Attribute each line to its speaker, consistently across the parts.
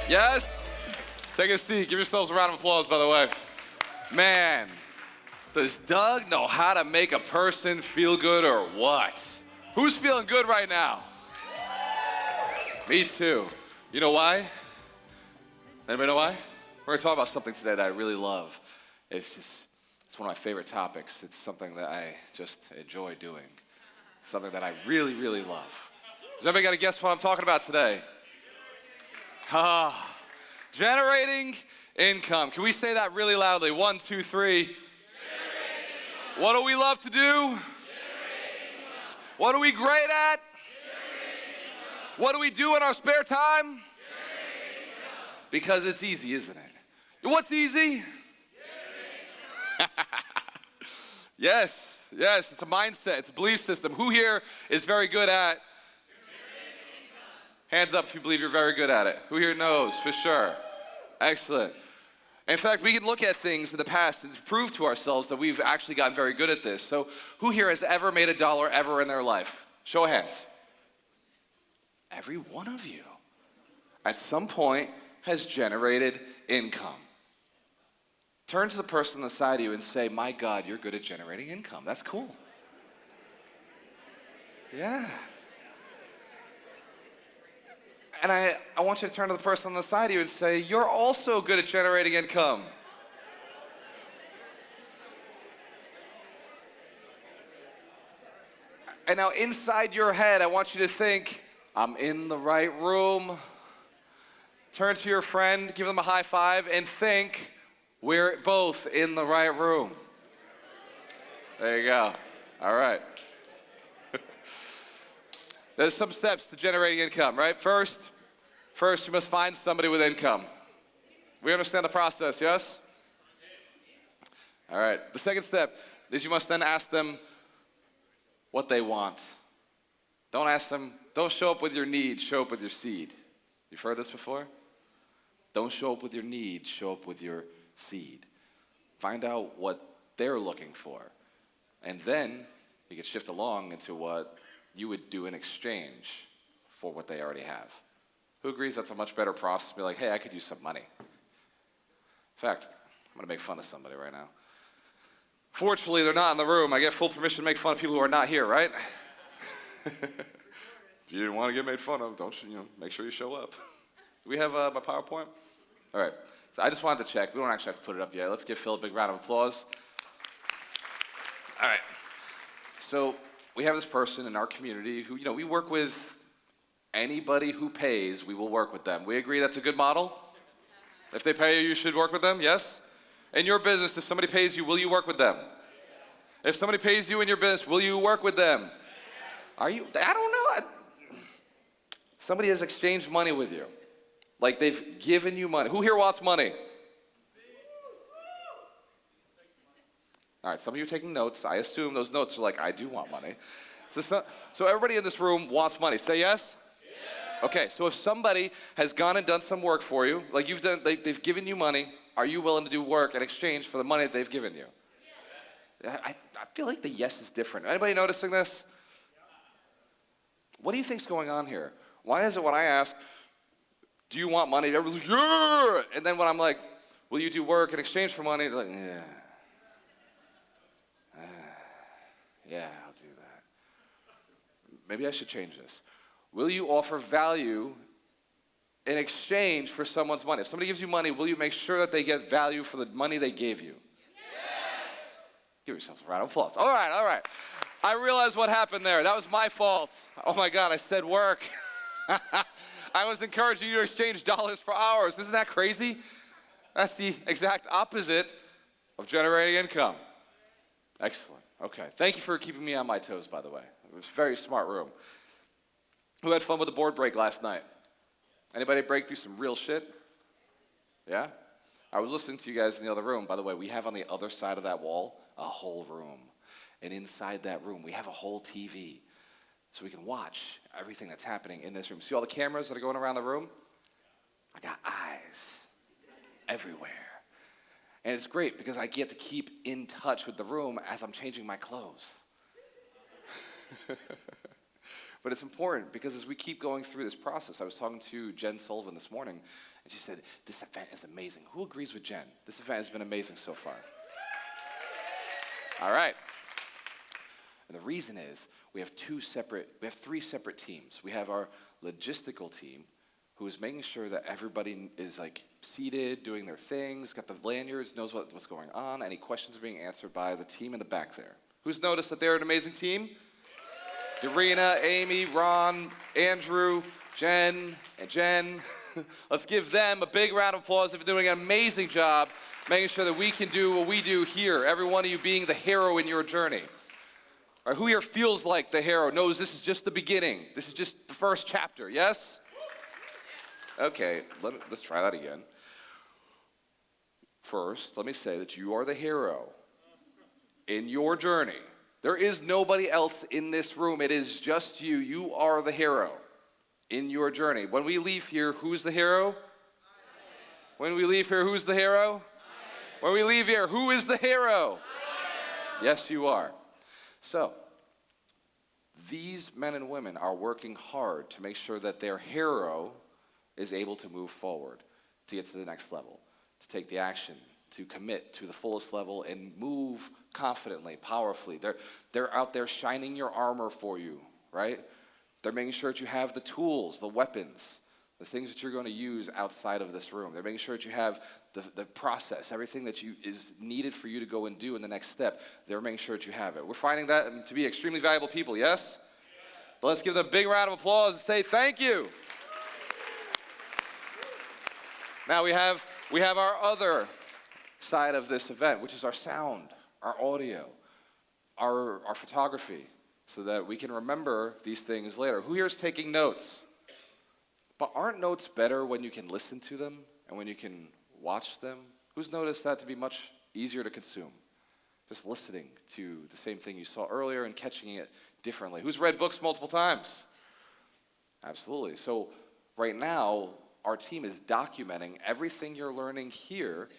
Speaker 1: Yes? Take a seat. Give yourselves a round of applause, by the way. Man, does Doug know how to make a person feel good or what? Who's feeling good right now? Me too. You know why? Anybody know why? We're going to talk about something today that I really love. It's one of my favorite topics. It's something that I just enjoy doing. Something that I really, really love. Does anybody got to guess what I'm talking about today? Generating income. Can we say that really loudly? 1, 2, 3. What do we love to do? What are we great at? What do we do in our spare time? Because it's easy, isn't it? What's easy? Yes, it's a mindset, it's a belief system. Who here is very good at? Hands up if you believe you're very good at it. Who here knows, for sure? Excellent. In fact, we can look at things in the past and prove to ourselves that we've actually gotten very good at this. So who here has ever made $1 ever in their life? Show of hands. Every one of you, at some point, has generated income. Turn to the person on the side of you and say, my God, you're good at generating income. That's cool. Yeah. And I want you to turn to the person on the side of you and say, you're also good at generating income. And now inside your head, I want you to think, I'm in the right room. Turn to your friend, give them a high five, and think, we're both in the right room. There you go. All right. There's some steps to generating income, right? First, you must find somebody with income. We understand the process, yes? All right. The second step is you must then ask them what they want. Don't show up with your need, show up with your seed. You've heard this before? Don't show up with your need, show up with your seed. Find out what they're looking for. And then you can shift along into what you would do in exchange for what they already have. Who agrees that's a much better process? Be like, hey, I could use some money. In fact, I'm going to make fun of somebody right now. Fortunately, they're not in the room. I get full permission to make fun of people who are not here, right? If you didn't want to get made fun of, make sure you show up. Do we have my PowerPoint? All right. So I just wanted to check. We don't actually have to put it up yet. Let's give Phil a big round of applause. All right. So we have this person in our community who, we work with anybody who pays, we will work with them. We agree that's a good model? If they pay you, you should work with them, yes? In your business, if somebody pays you, will you work with them? If somebody pays you in your business, will you work with them? I don't know. Somebody has exchanged money with you. Like they've given you money. Who here wants money? All right, some of you are taking notes. I assume those notes are like, I do want money. So everybody in this room wants money. Say yes? Yes. Okay, so if somebody has gone and done some work for you, like they've given you money, are you willing to do work in exchange for the money that they've given you? Yes. I feel like the yes is different. Anybody noticing this? What do you think's going on here? Why is it when I ask, do you want money? Everyone's like, yeah! And then when I'm like, will you do work in exchange for money? They're like, yeah. Yeah, I'll do that. Maybe I should change this. Will you offer value in exchange for someone's money? If somebody gives you money, will you make sure that they get value for the money they gave you? Yes! Give yourselves a round of applause. All right. I realized what happened there. That was my fault. Oh my God, I said work. I was encouraging you to exchange dollars for hours. Isn't that crazy? That's the exact opposite of generating income. Excellent. Okay. Thank you for keeping me on my toes, by the way. It was a very smart room. Who had fun with the board break last night? Anybody break through some real shit? Yeah? I was listening to you guys in the other room. By the way, we have on the other side of that wall a whole room. And inside that room, we have a whole TV. So we can watch everything that's happening in this room. See all the cameras that are going around the room? I got eyes everywhere. And it's great because I get to keep in touch with the room as I'm changing my clothes. But it's important because as we keep going through this process, I was talking to Jen Sullivan this morning, And she said, this event is amazing. Who agrees with Jen? This event has been amazing so far. All right. And the reason is we have three separate teams. We have our logistical team, who is making sure that everybody is like seated, doing their things, got the lanyards, knows what's going on. Any questions are being answered by the team in the back there. Who's noticed that they're an amazing team? Darina, Amy, Ron, Andrew, Jen, and Jen. Let's give them a big round of applause. They've been doing an amazing job making sure that we can do what we do here, every one of you being the hero in your journey. All right, who here feels like the hero, knows this is just the beginning? This is just the first chapter, yes? Okay, let's try that again. First, let me say that you are the hero in your journey. There is nobody else in this room. It is just you. You are the hero in your journey. When we leave here, who's the hero? When we leave here, who's the hero? When we leave here, who is the hero? Yes, you are. So, these men and women are working hard to make sure that their hero is able to move forward, to get to the next level, to take the action, to commit to the fullest level and move confidently, powerfully. They're out there shining your armor for you, right? They're making sure that you have the tools, the weapons, the things that you're going to use outside of this room. They're making sure that you have the process, everything that is needed for you to go and do in the next step. They're making sure that you have it. We're finding that to be extremely valuable people, yes? But let's give them a big round of applause and say thank you. Now we have our other side of this event, which is our sound, our audio, our photography, so that we can remember these things later. Who here is taking notes? But aren't notes better when you can listen to them and when you can watch them? Who's noticed that to be much easier to consume? Just listening to the same thing you saw earlier and catching it differently. Who's read books multiple times? Absolutely. So right now, our team is documenting everything you're learning here,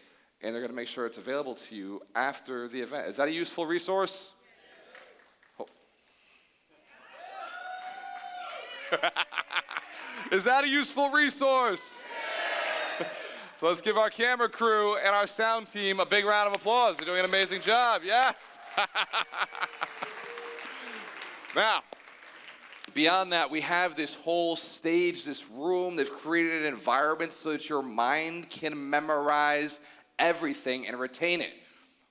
Speaker 1: and they're going to make sure it's available to you after the event. Is that a useful resource? Oh. Is that a useful resource? So let's give our camera crew and our sound team a big round of applause. They're doing an amazing job, yes. Now, beyond that, we have this whole stage, this room. They've created an environment so that your mind can memorize everything and retain it.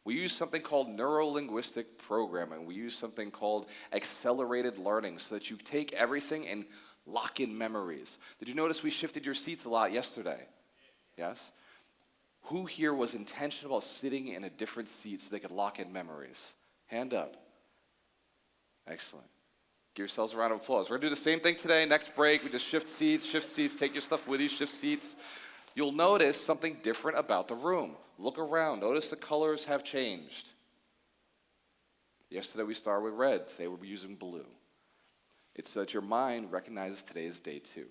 Speaker 1: We use something called neuro-linguistic programming. We use something called accelerated learning so that you take everything and lock in memories. Did you notice we shifted your seats a lot yesterday? Yes? Who here was intentional about sitting in a different seat so they could lock in memories? Hand up. Excellent. Give yourselves a round of applause. We're going to do the same thing today. Next break, we just shift seats, take your stuff with you, shift seats. You'll notice something different about the room. Look around. Notice the colors have changed. Yesterday we started with red. Today we'll be using blue. It's so that your mind recognizes today is day 2.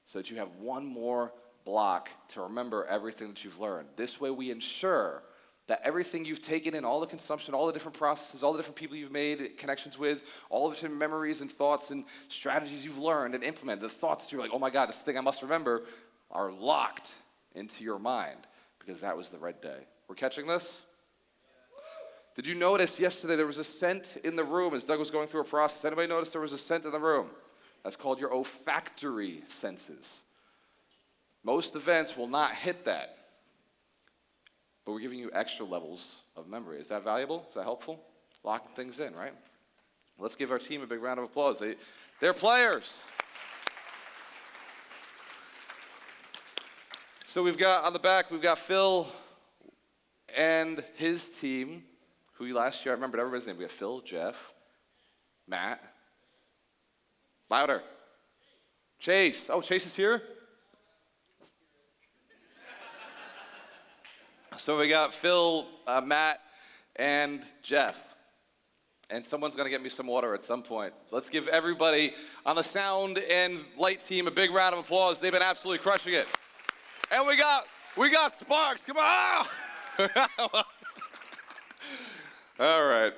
Speaker 1: So that you have one more block to remember everything that you've learned. This way we ensure that everything you've taken in, all the consumption, all the different processes, all the different people you've made connections with, all the different memories and thoughts and strategies you've learned and implemented, the thoughts that you're like, oh my God, this thing I must remember, are locked into your mind because that was the red day. We're catching this? Did you notice yesterday there was a scent in the room as Doug was going through a process? Anybody notice there was a scent in the room? That's called your olfactory senses. Most events will not hit that, but we're giving you extra levels of memory. Is that valuable? Is that helpful? Locking things in, right? Let's give our team a big round of applause. They're players. So we've got, on the back, we've got Phil and his team, who last year, I remembered everybody's name. We have Phil, Jeff, Matt. Louder. Chase. Oh, Chase is here? So we got Phil, Matt, and Jeff. And someone's going to get me some water at some point. Let's give everybody on the sound and light team a big round of applause. They've been absolutely crushing it. And we got Sparks. Come on. All right.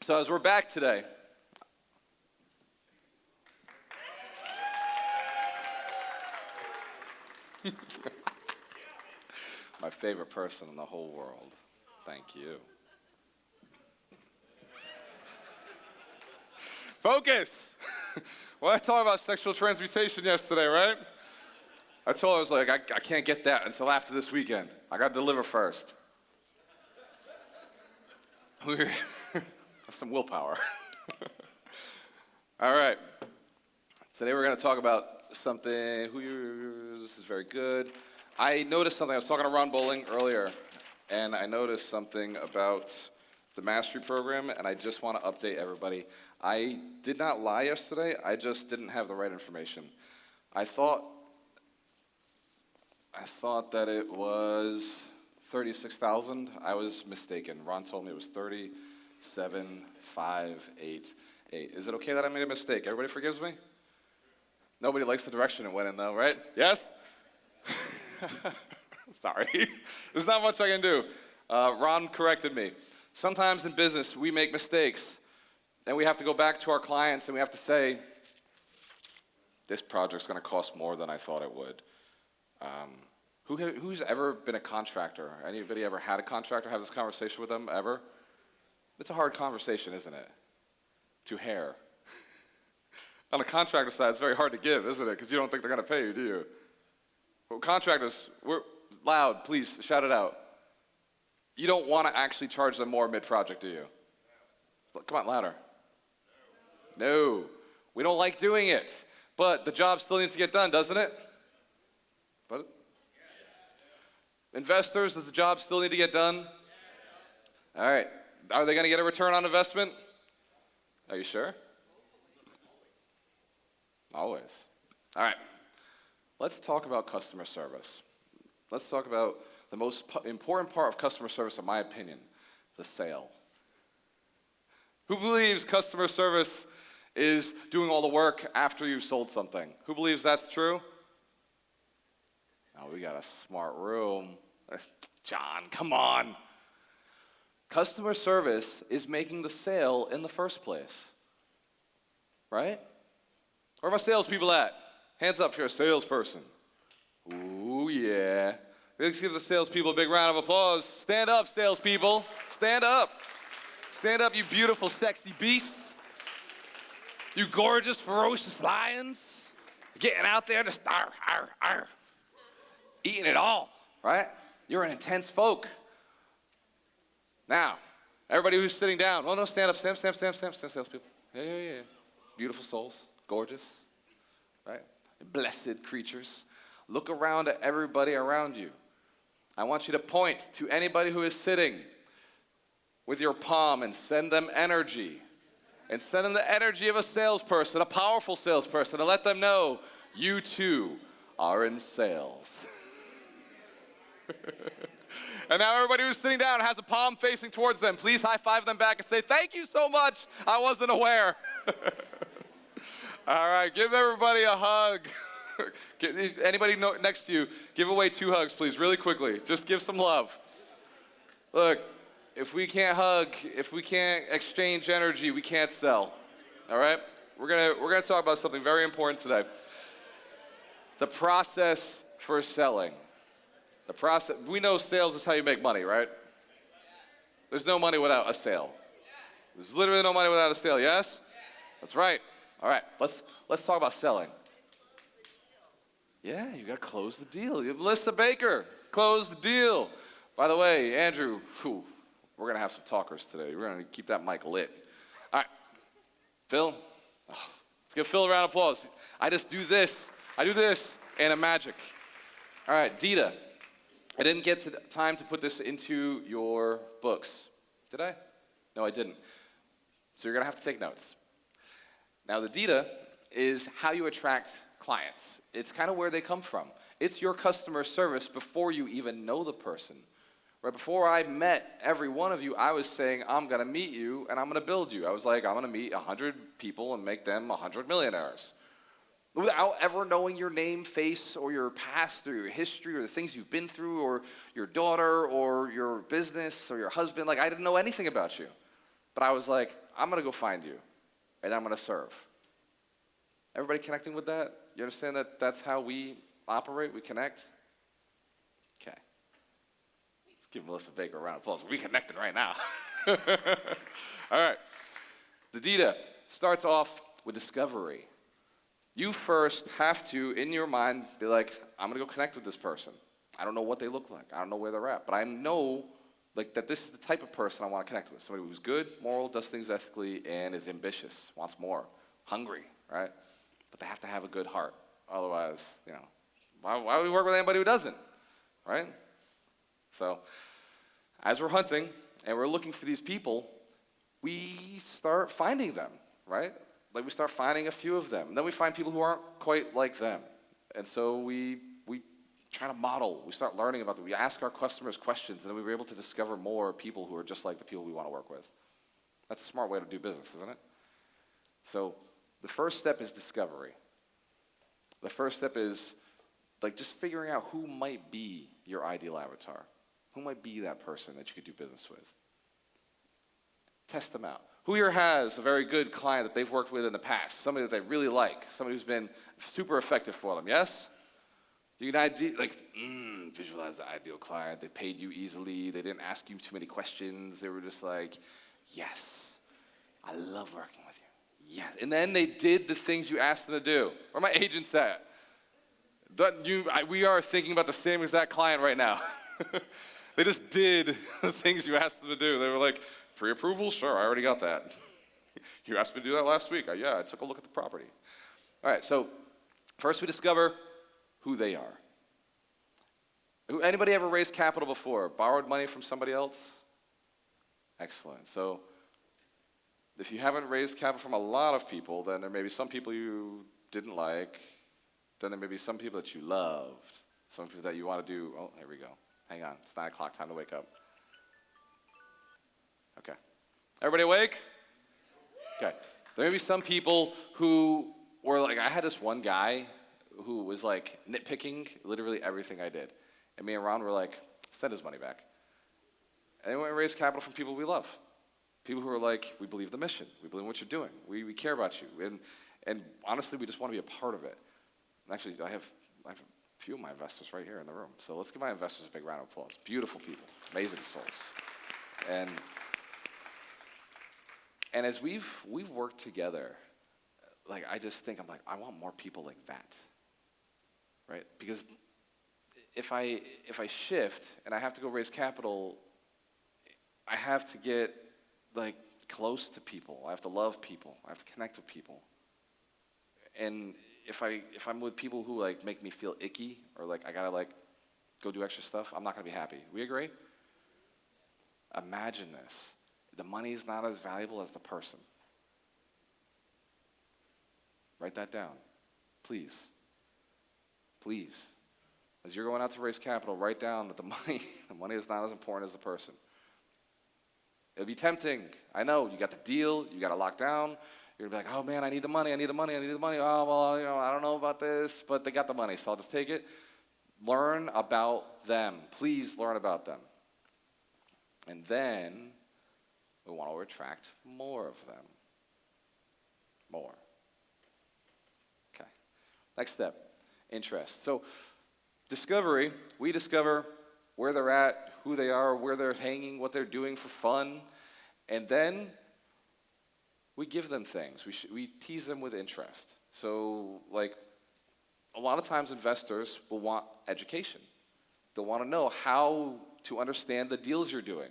Speaker 1: So as we're back today, My favorite person in the whole world. Thank you. Focus! Well, I talked about sexual transmutation yesterday, right? I told her, I was like, I can't get that until after this weekend. I got to deliver first. That's some willpower. All right. Today we're going to talk about something. This is very good. I noticed something. I was talking to Ron Bowling earlier, and I noticed something about the mastery program, and I just want to update everybody. I did not lie yesterday. I just didn't have the right information. I thought that it was 36,000. I was mistaken. Ron told me it was 37,588. Is it okay that I made a mistake? Everybody forgives me? Nobody likes the direction it went in, though, right? Yes? Sorry. There's not much I can do. Ron corrected me. Sometimes in business, we make mistakes, and we have to go back to our clients, and we have to say, this project's going to cost more than I thought it would. Who's ever been a contractor? Anybody ever had a contractor, have this conversation with them, ever? It's a hard conversation, isn't it? To hair. On the contractor side, it's very hard to give, isn't it? Because you don't think they're going to pay you, do you? Well, contractors, we're loud, please, shout it out. You don't want to actually charge them more mid-project, do you? Come on, louder. No. We don't like doing it. But the job still needs to get done, doesn't it? But investors, does the job still need to get done? All right. Are they going to get a return on investment? Are you sure? Always. All right. Let's talk about customer service. Let's talk about the most important part of customer service, in my opinion, the sale. Who believes customer service is doing all the work after you've sold something? Who believes that's true? Oh, we got a smart room. John, come on. Customer service is making the sale in the first place. Right? Where are my salespeople at? Hands up if you're a salesperson. Ooh, yeah. Let's give the salespeople a big round of applause. Stand up, salespeople. Stand up. Stand up, you beautiful, sexy beasts. You gorgeous, ferocious lions. Getting out there just eating it all, right? You're an intense folk. Now, everybody who's sitting down. Oh, no, stand up, stand, salespeople. Yeah. Beautiful souls, gorgeous, right? Blessed creatures. Look around at everybody around you. I want you to point to anybody who is sitting with your palm and send them energy. And send them the energy of a salesperson, a powerful salesperson, and let them know you too are in sales. And now everybody who's sitting down has a palm facing towards them. Please high five them back and say, thank you so much. I wasn't aware. All right, give everybody a hug. Anybody next to you, give away 2 hugs, please, really quickly. Just give some love. Look, if we can't hug, if we can't exchange energy, we can't sell. All right? We're gonna talk about something very important today. The process for selling. The process. We know sales is how you make money, right? There's no money without a sale. There's literally no money without a sale. Yes? That's right. All right. Let's talk about selling. Yeah, you got to close the deal. Melissa Baker, close the deal. By the way, Andrew, we're going to have some talkers today. We're going to keep that mic lit. All right. Phil, let's give Phil a round of applause. I do this and a magic. All right, DIDA. I didn't get time to put this into your books. Did I? No, I didn't. So you're going to have to take notes. Now, the DIDA is how you attract clients. It's kind of where they come from. It's your customer service before you even know the person. Right before I met every one of you, I was saying, I'm going to meet you and I'm going to build you. I was like, I'm going to meet 100 people and make them 100 millionaires. Without ever knowing your name, face, or your past, or your history, or the things you've been through, or your daughter, or your business, or your husband. Like, I didn't know anything about you. But I was like, I'm going to go find you, and I'm going to serve. Everybody connecting with that? You understand that that's how we operate? We connect? give Melissa Baker a round of applause. We're reconnected right now. All right. The DIDA starts off with discovery. You first have to, in your mind, be like, I'm going to go connect with this person. I don't know what they look like. I don't know where they're at. But I know that this is the type of person I want to connect with. Somebody who's good, moral, does things ethically, and is ambitious, wants more, hungry, right? But they have to have a good heart. Otherwise, why would we work with anybody who doesn't, right? So as we're hunting and we're looking for these people, we start finding them, right? Like we start finding a few of them. And then we find people who aren't quite like them. And so we try to model. We start learning about them. We ask our customers questions, and then we were able to discover more people who are just like the people we want to work with. That's a smart way to do business, isn't it? So the first step is discovery. The first step is just figuring out who might be your ideal avatar. Who might be that person that you could do business with? Test them out. Who here has a very good client that they've worked with in the past? Somebody that they really like. Somebody who's been super effective for them, yes? You can visualize the ideal client. They paid you easily. They didn't ask you too many questions. They were just like, yes, I love working with you. Yes. And then they did the things you asked them to do. Where are my agents at? We are thinking about the same exact client right now. They just did the things you asked them to do. They were like, pre-approval? Sure, I already got that. You asked me to do that last week. Yeah, I took a look at the property. All right, so first we discover who they are. Anybody ever raised capital before? Borrowed money from somebody else? Excellent. So if you haven't raised capital from a lot of people, then there may be some people you didn't like. Then there may be some people that you loved. Some people that you want to do. Oh, here we go. Hang on. It's 9 o'clock. Time to wake up. Okay. Everybody awake? Okay. There may be some people who were like, I had this one guy who was like nitpicking literally everything I did. And me and Ron were like, send his money back. And then we raised capital from people we love. People who are like, we believe the mission. We believe in what you're doing. We care about you. And honestly, we just want to be a part of it. And actually, I have a few of my investors right here in the room. So let's give my investors a big round of applause. Beautiful people. Amazing souls. And as we've worked together, I just think, I want more people like that. Right? Because if I shift and I have to go raise capital, I have to get close to people. I have to love people. I have to connect with people. And if I'm with people who make me feel icky or I gotta go do extra stuff, I'm not gonna be happy. We agree? Imagine this. The money's not as valuable as the person. Write that down. Please. Please. As you're going out to raise capital, write down that the money is not as important as the person. It'll be tempting. I know. You got the deal. You got it locked down. You're going to be like, oh, man, I need the money. Oh, well, I don't know about this, but they got the money, so I'll just take it. Learn about them. Please learn about them. And then we want to attract more of them. More. Okay. Next step, interest. So discovery, we discover where they're at, who they are, where they're hanging, what they're doing for fun, and then we give them things. We tease them with interest. So, a lot of times investors will want education. They'll want to know how to understand the deals you're doing.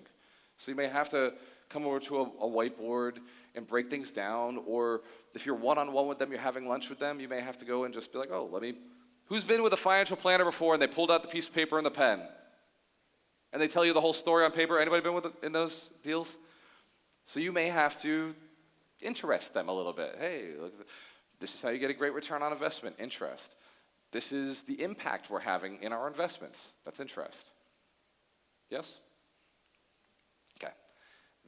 Speaker 1: So you may have to come over to a whiteboard and break things down, or if you're one-on-one with them, you're having lunch with them, you may have to go and just be like, who's been with a financial planner before and they pulled out the piece of paper and the pen? And they tell you the whole story on paper. Anybody been in those deals? So you may have to interest them a little bit. Hey, look, this is how you get a great return on investment, interest. This is the impact we're having in our investments. That's interest. Yes? Okay.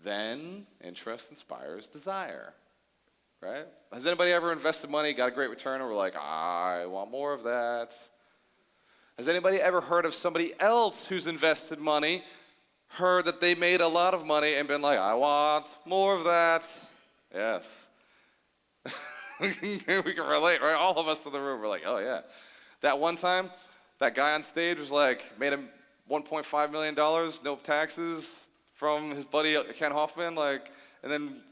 Speaker 1: Then interest inspires desire, right? Has anybody ever invested money, got a great return, and we're like, I want more of that? Has anybody ever heard of somebody else who's invested money, heard that they made a lot of money, and been like, I want more of that? Yes. We can relate, right? All of us in the room were like, oh yeah. That one time, that guy on stage was like, made $1.5 million, no taxes from his buddy Ken Hoffman, like, and then,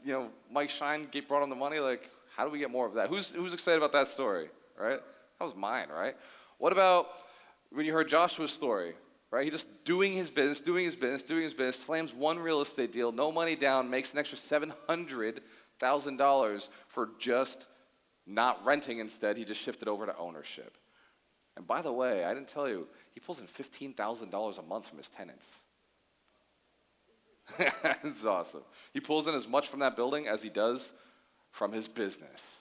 Speaker 1: Mike Shine brought him the money, like, how do we get more of that? Who's excited about that story, right? That was mine, right? What about when you heard Joshua's story, right? He just doing his business, slams one real estate deal, no money down, makes an extra $700,000 for just not renting instead. He just shifted over to ownership. And by the way, I didn't tell you, he pulls in $15,000 a month from his tenants. It's awesome. He pulls in as much from that building as he does from his business.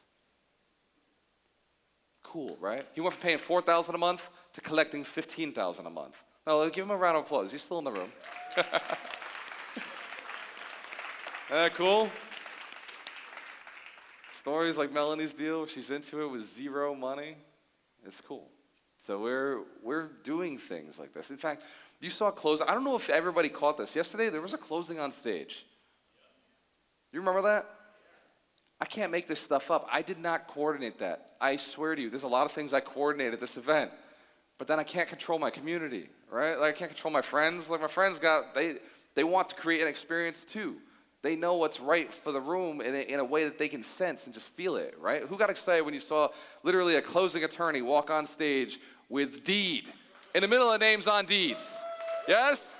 Speaker 1: Cool, right? He went from paying $4,000 a month to collecting $15,000 a month. Now, let's give him a round of applause. He's still in the room. Isn't that cool? Stories like Melanie's deal, she's into it with zero money. It's cool. So we're doing things like this. In fact, you saw closing. I don't know if everybody caught this. Yesterday, there was a closing on stage. You remember that? I can't make this stuff up. I did not coordinate that. I swear to you, there's a lot of things I coordinated at this event. But then I can't control my community, right? Like I can't control my friends. Like my friends they want to create an experience too. They know what's right for the room in a way that they can sense and just feel it, right? Who got excited when you saw literally a closing attorney walk on stage with deed in the middle of names on deeds? Yes?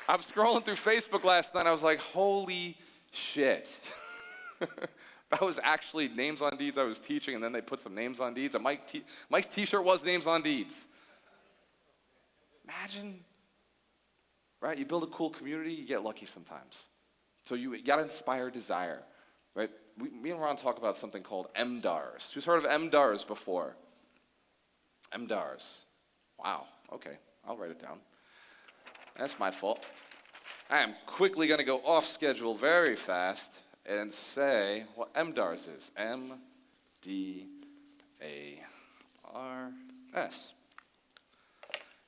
Speaker 1: I'm scrolling through Facebook last night. I was like, holy shit. That was actually names on deeds I was teaching, and then they put some names on deeds. And Mike's t-shirt was names on deeds. Imagine, right? You build a cool community, you get lucky sometimes. So you got to inspire desire, right? Me and Ron talk about something called MDARS. Who's heard of MDARS before? MDARS. Wow, okay, I'll write it down. That's my fault. I am quickly going to go off schedule very fast and say what MDARS is. M-D-A-R-S.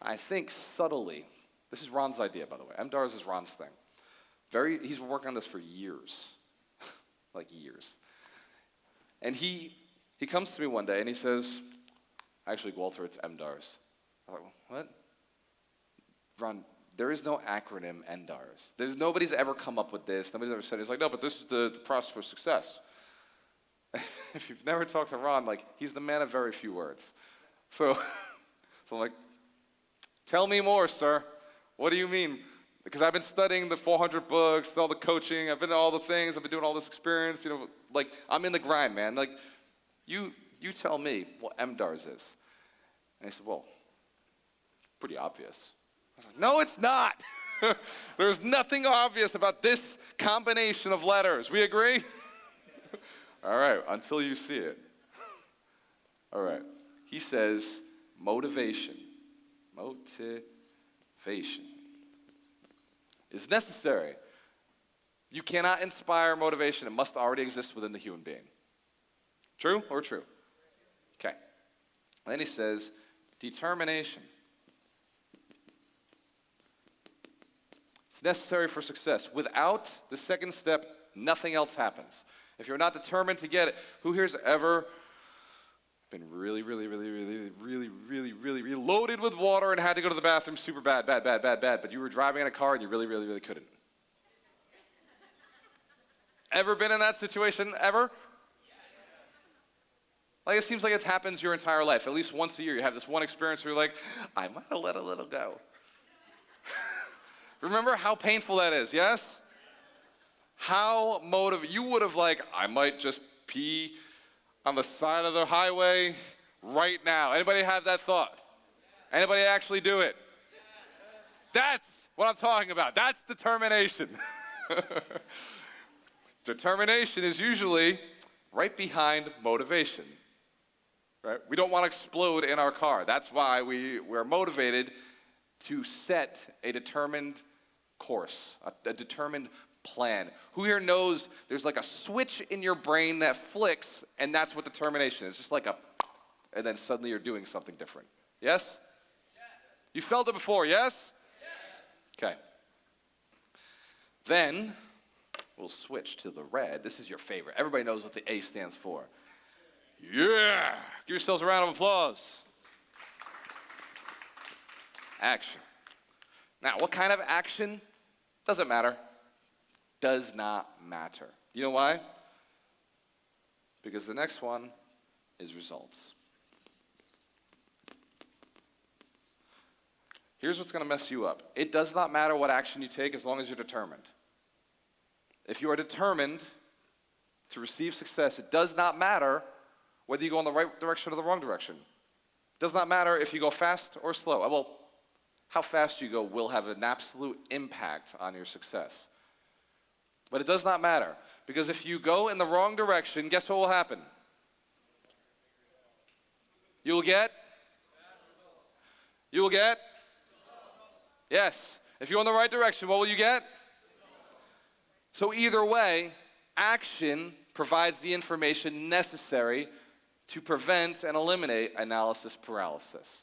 Speaker 1: I think subtly, this is Ron's idea, by the way. MDARS is Ron's thing. He's been working on this for years, like years. And he comes to me one day and he says, actually, Gualter, it's MDARS. I'm like, what? Ron, there is no acronym MDARS. Nobody's ever come up with this. Nobody's ever said it. It's like, no, but this is the process for success. If you've never talked to Ron, like, he's the man of very few words. So I'm like, tell me more, sir. What do you mean? Because I've been studying the 400 books, all the coaching, I've been to all the things, I've been doing all this experience, like, I'm in the grind, man. Like, you tell me what MDARS is. And he said, well, pretty obvious. I was like, no, it's not. There's nothing obvious about this combination of letters. We agree? All right, until you see it. All right. He says motivation. Motivation is necessary. You cannot inspire motivation. It must already exist within the human being. True or true? Okay. Then he says determination. It's necessary for success. Without the second step, nothing else happens. If you're not determined to get it, who here's ever been really loaded with water and had to go to the bathroom super bad, but you were driving in a car and you really couldn't? Ever been in that situation, ever? Like, it seems like it happens your entire life. At least once a year, you have this one experience where you're like, I might have let a little go. Remember how painful that is, yes? How you would have I might just pee on the side of the highway right now. Anybody have that thought? Anybody actually do it? That's what I'm talking about. That's determination. Determination is usually right behind motivation. Right? We don't want to explode in our car. That's why we're motivated to set a determined course, a determined plan. Who here knows there's like a switch in your brain that flicks, and that's what determination is. Just like and then suddenly you're doing something different. Yes? Yes. You felt it before, yes? Yes. Okay. Then we'll switch to the red. This is your favorite. Everybody knows what the A stands for. Yeah! Give yourselves a round of applause. Action. Now, what kind of action? Doesn't matter. Does not matter. You know why? Because the next one is results. Here's what's going to mess you up. It does not matter what action you take as long as you're determined. If you are determined to receive success, it does not matter whether you go in the right direction or the wrong direction. It does not matter if you go fast or slow. Well, how fast you go will have an absolute impact on your success. But it does not matter, because if you go in the wrong direction, guess what will happen? You will get? Yes. If you go in the right direction, what will you get? So either way, action provides the information necessary to prevent and eliminate analysis paralysis.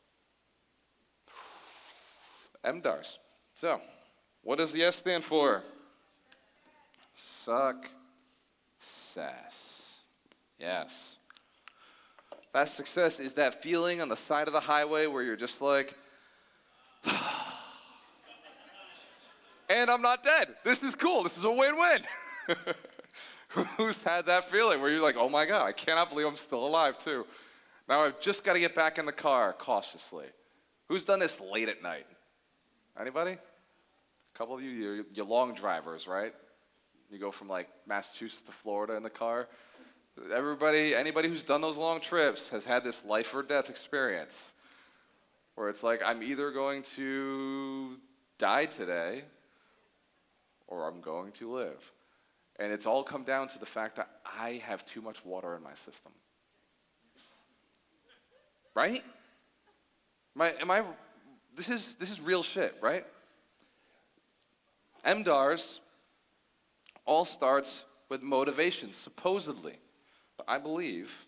Speaker 1: MDARS. So, what does the S stand for? Success. Yes. That success is that feeling on the side of the highway where you're just like, and I'm not dead. This is cool. This is a win-win. Who's had that feeling where you're like, oh my God, I cannot believe I'm still alive too. Now I've just got to get back in the car cautiously. Who's done this late at night? Anybody? A couple of you, you're long drivers, right? You go from like Massachusetts to Florida in the car. Anybody who's done those long trips has had this life or death experience where it's like, I'm either going to die today or I'm going to live. And it's all come down to the fact that I have too much water in my system. Right? This is real shit, right? MDARS all starts with motivation, supposedly. But I believe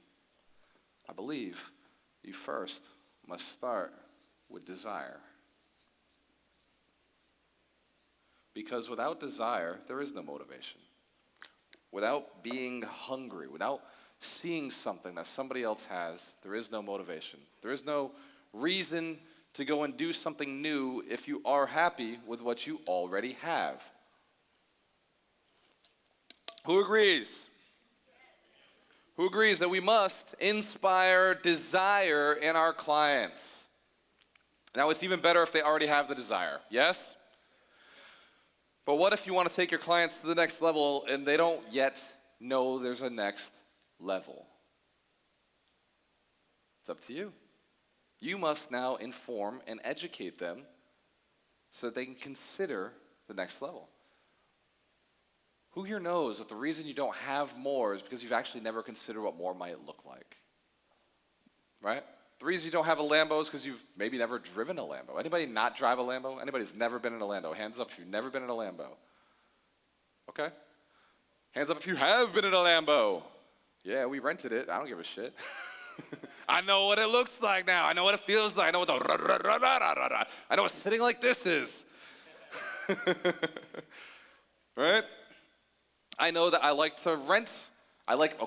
Speaker 1: you first must start with desire. Because without desire, there is no motivation. Without being hungry, without seeing something that somebody else has, there is no motivation. There is no reason to go and do something new if you are happy with what you already have. Who agrees? Who agrees that we must inspire desire in our clients? Now, it's even better if they already have the desire, yes? But what if you want to take your clients to the next level and they don't yet know there's a next level? It's up to you. You must now inform and educate them so that they can consider the next level. Who here knows that the reason you don't have more is because you've actually never considered what more might look like? Right? The reason you don't have a Lambo is because you've maybe never driven a Lambo. Anybody not drive a Lambo? Anybody who's never been in a Lambo? Hands up if you've never been in a Lambo. Okay. Hands up if you have been in a Lambo. Yeah, we rented it. I don't give a shit. I know what it looks like now. I know what it feels like. I know what I know what sitting like this is. Right? I know that I like to rent. I like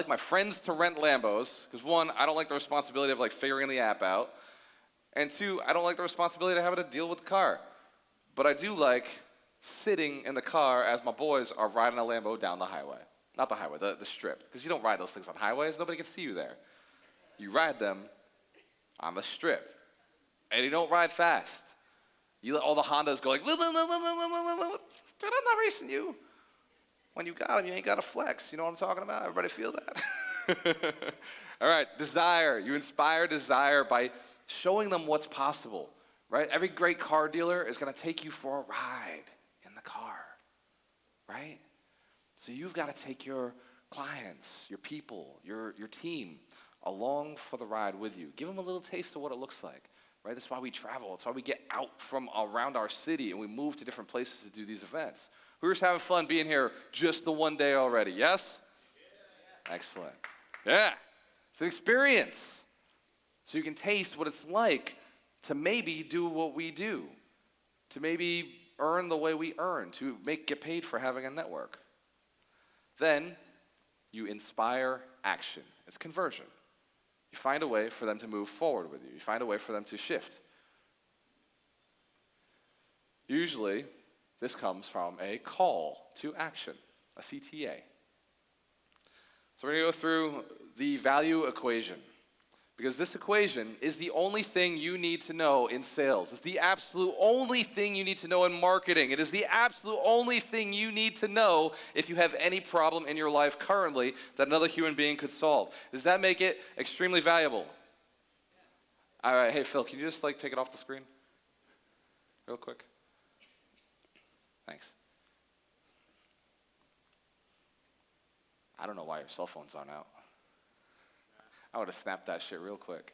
Speaker 1: my friends to rent Lambos, because one, I don't like the responsibility of like figuring the app out, and two, I don't like the responsibility of having to deal with the car. But I do like sitting in the car as my boys are riding a Lambo down the highway. Not the highway, the strip, because you don't ride those things on highways. Nobody can see you there. You ride them on the strip, and you don't ride fast. You let all the Hondas go like, I'm not racing you. When you got them, you ain't got to flex. You know what I'm talking about? Everybody feel that? All right, desire. You inspire desire by showing them what's possible, right? Every great car dealer is going to take you for a ride in the car, right? So you've got to take your clients, your people, your team along for the ride with you. Give them a little taste of what it looks like, right? That's why we travel. That's why we get out from around our city and we move to different places to do these events. Who's having fun being here just the one day already? Yes? Yeah. Excellent. Yeah. It's an experience. So you can taste what it's like to maybe do what we do, to maybe earn the way we earn, to get paid for having a network. Then you inspire action. It's conversion. You find a way for them to move forward with you. You find a way for them to shift. Usually, this comes from a call to action, a CTA. So we're going to go through the value equation, because this equation is the only thing you need to know in sales. It's the absolute only thing you need to know in marketing. It is the absolute only thing you need to know if you have any problem in your life currently that another human being could solve. Does that make it extremely valuable? All right, hey Phil, can you just take it off the screen real quick? Thanks. I don't know why your cell phones aren't out. I would have snapped that shit real quick.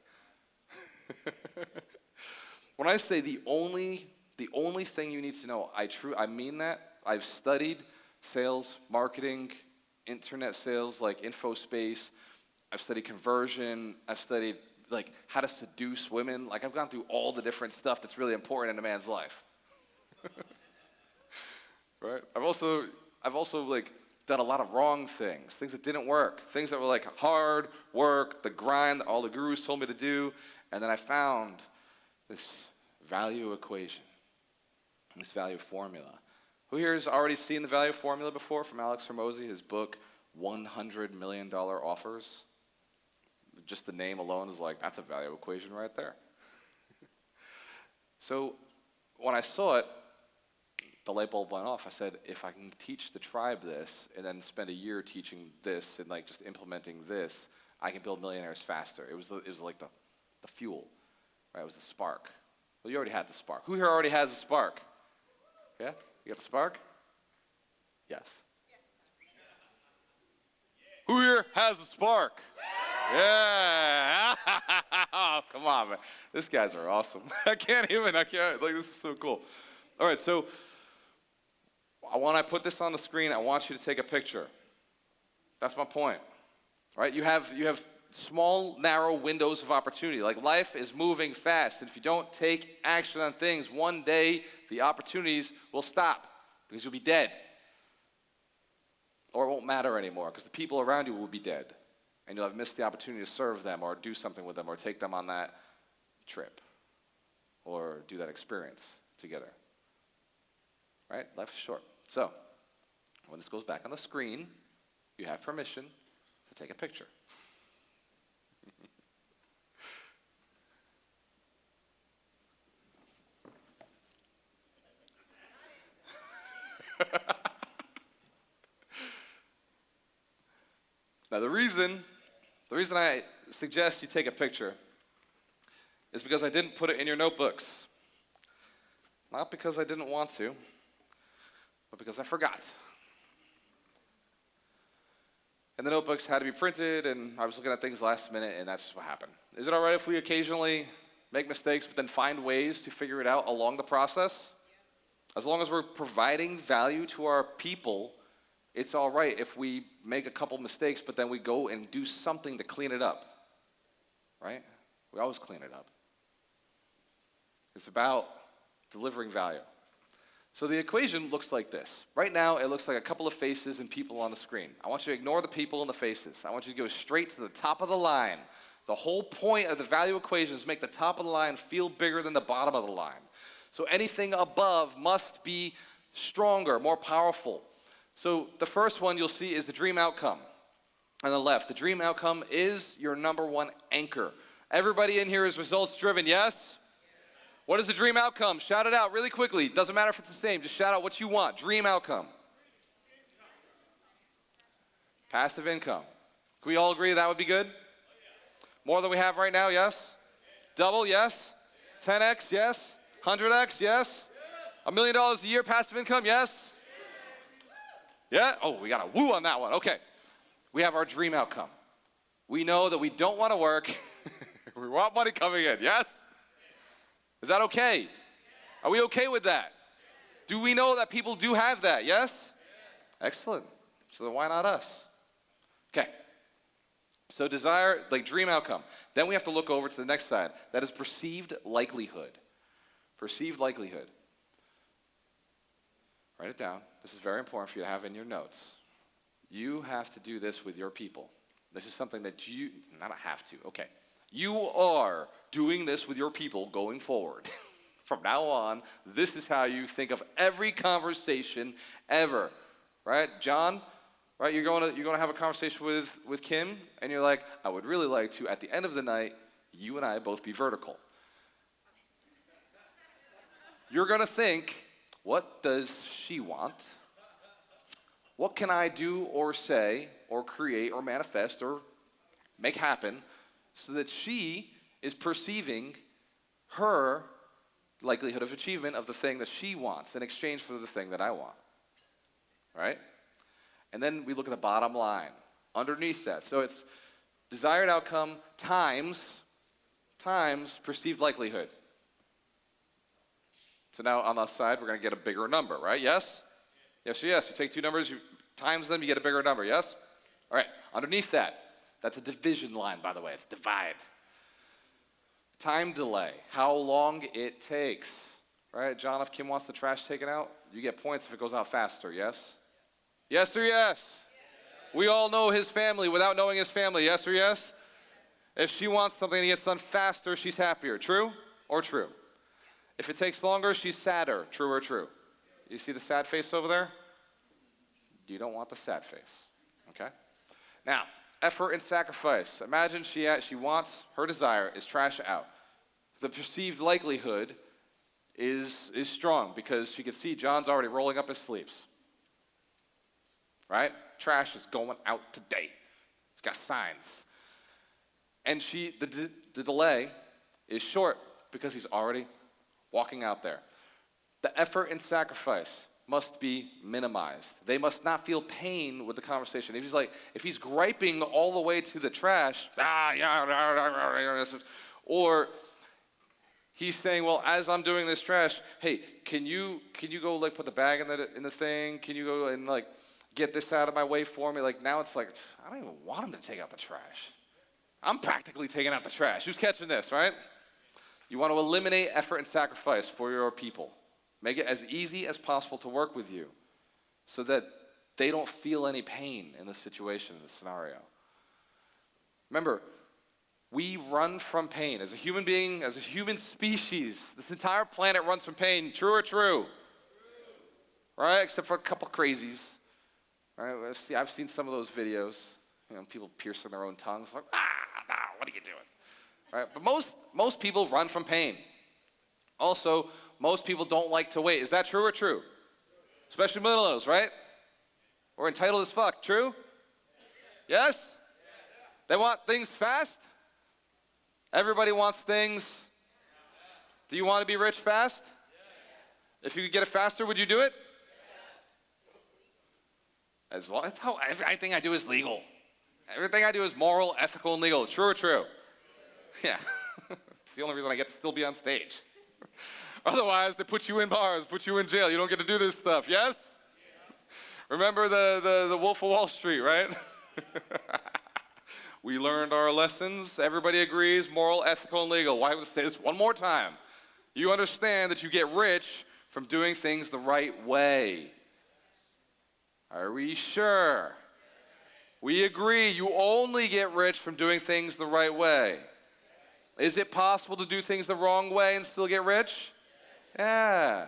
Speaker 1: When I say the only thing you need to know, I mean that. I've studied sales, marketing, internet sales, like info space. I've studied conversion. I've studied how to seduce women. I've gone through all the different stuff that's really important in a man's life. Right? I've also done a lot of wrong things that didn't work, things that were hard work, the grind, all the gurus told me to do, and then I found this value equation, this value formula. Who here has already seen the value formula before from Alex Hormozy, his book, $100 Million Offers? Just the name alone is that's a value equation right there. So when I saw it, the light bulb went off. I said, if I can teach the tribe this and then spend a year teaching this and just implementing this, I can build millionaires faster. It was the fuel, right? It was the spark. Well, you already had the spark. Who here already has a spark? Yeah? You got the spark? Yes. Who here has a spark? Yeah. Oh, come on, man. These guys are awesome. I can't. This is so cool. All right, so when I put this on the screen, I want you to take a picture. That's my point, right? You have small, narrow windows of opportunity. Life is moving fast, and if you don't take action on things, one day the opportunities will stop because you'll be dead. Or it won't matter anymore because the people around you will be dead, and you'll have missed the opportunity to serve them or do something with them or take them on that trip or do that experience together. Right? Life is short. So, when this goes back on the screen, you have permission to take a picture. Now, the reason I suggest you take a picture is because I didn't put it in your notebooks. Not because I didn't want to, but because I forgot. And the notebooks had to be printed, and I was looking at things last minute, and that's just what happened. Is it all right if we occasionally make mistakes, but then find ways to figure it out along the process? As long as we're providing value to our people, it's all right if we make a couple mistakes, but then we go and do something to clean it up, right? We always clean it up. It's about delivering value. So the equation looks like this. Right now, it looks like a couple of faces and people on the screen. I want you to ignore the people and the faces. I want you to go straight to the top of the line. The whole point of the value equation is make the top of the line feel bigger than the bottom of the line. So anything above must be stronger, more powerful. So the first one you'll see is the dream outcome. On the left, the dream outcome is your number one anchor. Everybody in here is results driven, yes? What is the dream outcome? Shout it out really quickly. Doesn't matter if it's the same. Just shout out what you want. Dream outcome. Passive income. Can we all agree that would be good? More than we have right now, yes? Double, yes? 10x, yes? 100x, yes? $1 million a year passive income, yes? Yeah? Oh, we got a woo on that one. Okay. We have our dream outcome. We know that we don't want to work. We want money coming in, yes? Is that okay? Are we okay with that? Do we know that people do have that, yes? Excellent. So then why not us? Okay. So desire, dream outcome. Then we have to look over to the next side. That is perceived likelihood. Perceived likelihood. Write it down. This is very important for you to have in your notes. You have to do this with your people. This is something that you, not have to, okay. You are doing this with your people going forward. from now on, this is how you think of every conversation ever, right? John, right? You're going to have a conversation with Kim, and you're like, I would really like to, at the end of the night, you and I both be vertical. You're going to think, what does she want? What can I do or say or create or manifest or make happen so that she is perceiving her likelihood of achievement of the thing that she wants in exchange for the thing that I want, right? And then we look at the bottom line underneath that. So it's desired outcome times perceived likelihood. So now on the side, we're going to get a bigger number, right? Yes? Yes or yes? You take two numbers, you times them, you get a bigger number, yes? All right, underneath that, that's a division line, by the way. It's divide. Time delay, how long it takes, right? John, if Kim wants the trash taken out, you get points if it goes out faster, yes? Yes or yes? We all know his family without knowing his family, yes or yes? If she wants something and it gets done faster, she's happier. True or true? If it takes longer, she's sadder. True or true? You see the sad face over there? You don't want the sad face, okay? Now, effort and sacrifice. Imagine she wants, her desire is trash out. The perceived likelihood is strong because she can see John's already rolling up his sleeves, right? Trash is going out today. It's got signs. And the delay is short because he's already walking out there. The effort and sacrifice must be minimized. They must not feel pain with the conversation. If he's griping all the way to the trash, or he's saying, well, as I'm doing this trash, hey, can you go like put the bag in the thing? Can you go and like get this out of my way for me? Like now it's like, I don't even want him to take out the trash. I'm practically taking out the trash. Who's catching this, right? You want to eliminate effort and sacrifice for your people. Make it as easy as possible to work with you so that they don't feel any pain in the situation, in the scenario. Remember, we run from pain. As a human being, as a human species, this entire planet runs from pain. True or true? Right? Except for a couple crazies. Right? I've seen some of those videos. People piercing their own tongues. Like, what are you doing? Right? But most people run from pain. Also, most people don't like to wait. Is that true or true? Especially millennials, right? We're entitled as fuck. True? Yes? They want things fast? Everybody wants things. Do you want to be rich fast? If you could get it faster, would you do it? As long as everything I do is legal. Everything I do is moral, ethical, and legal. True or true? Yeah. It's the only reason I get to still be on stage. Otherwise, they put you in bars, put you in jail. You don't get to do this stuff, yes? Yeah. Remember the Wolf of Wall Street, right? We learned our lessons. Everybody agrees, moral, ethical, and legal. Why would I say this one more time? You understand that you get rich from doing things the right way. Are we sure? We agree you only get rich from doing things the right way. Is it possible to do things the wrong way and still get rich? Yeah.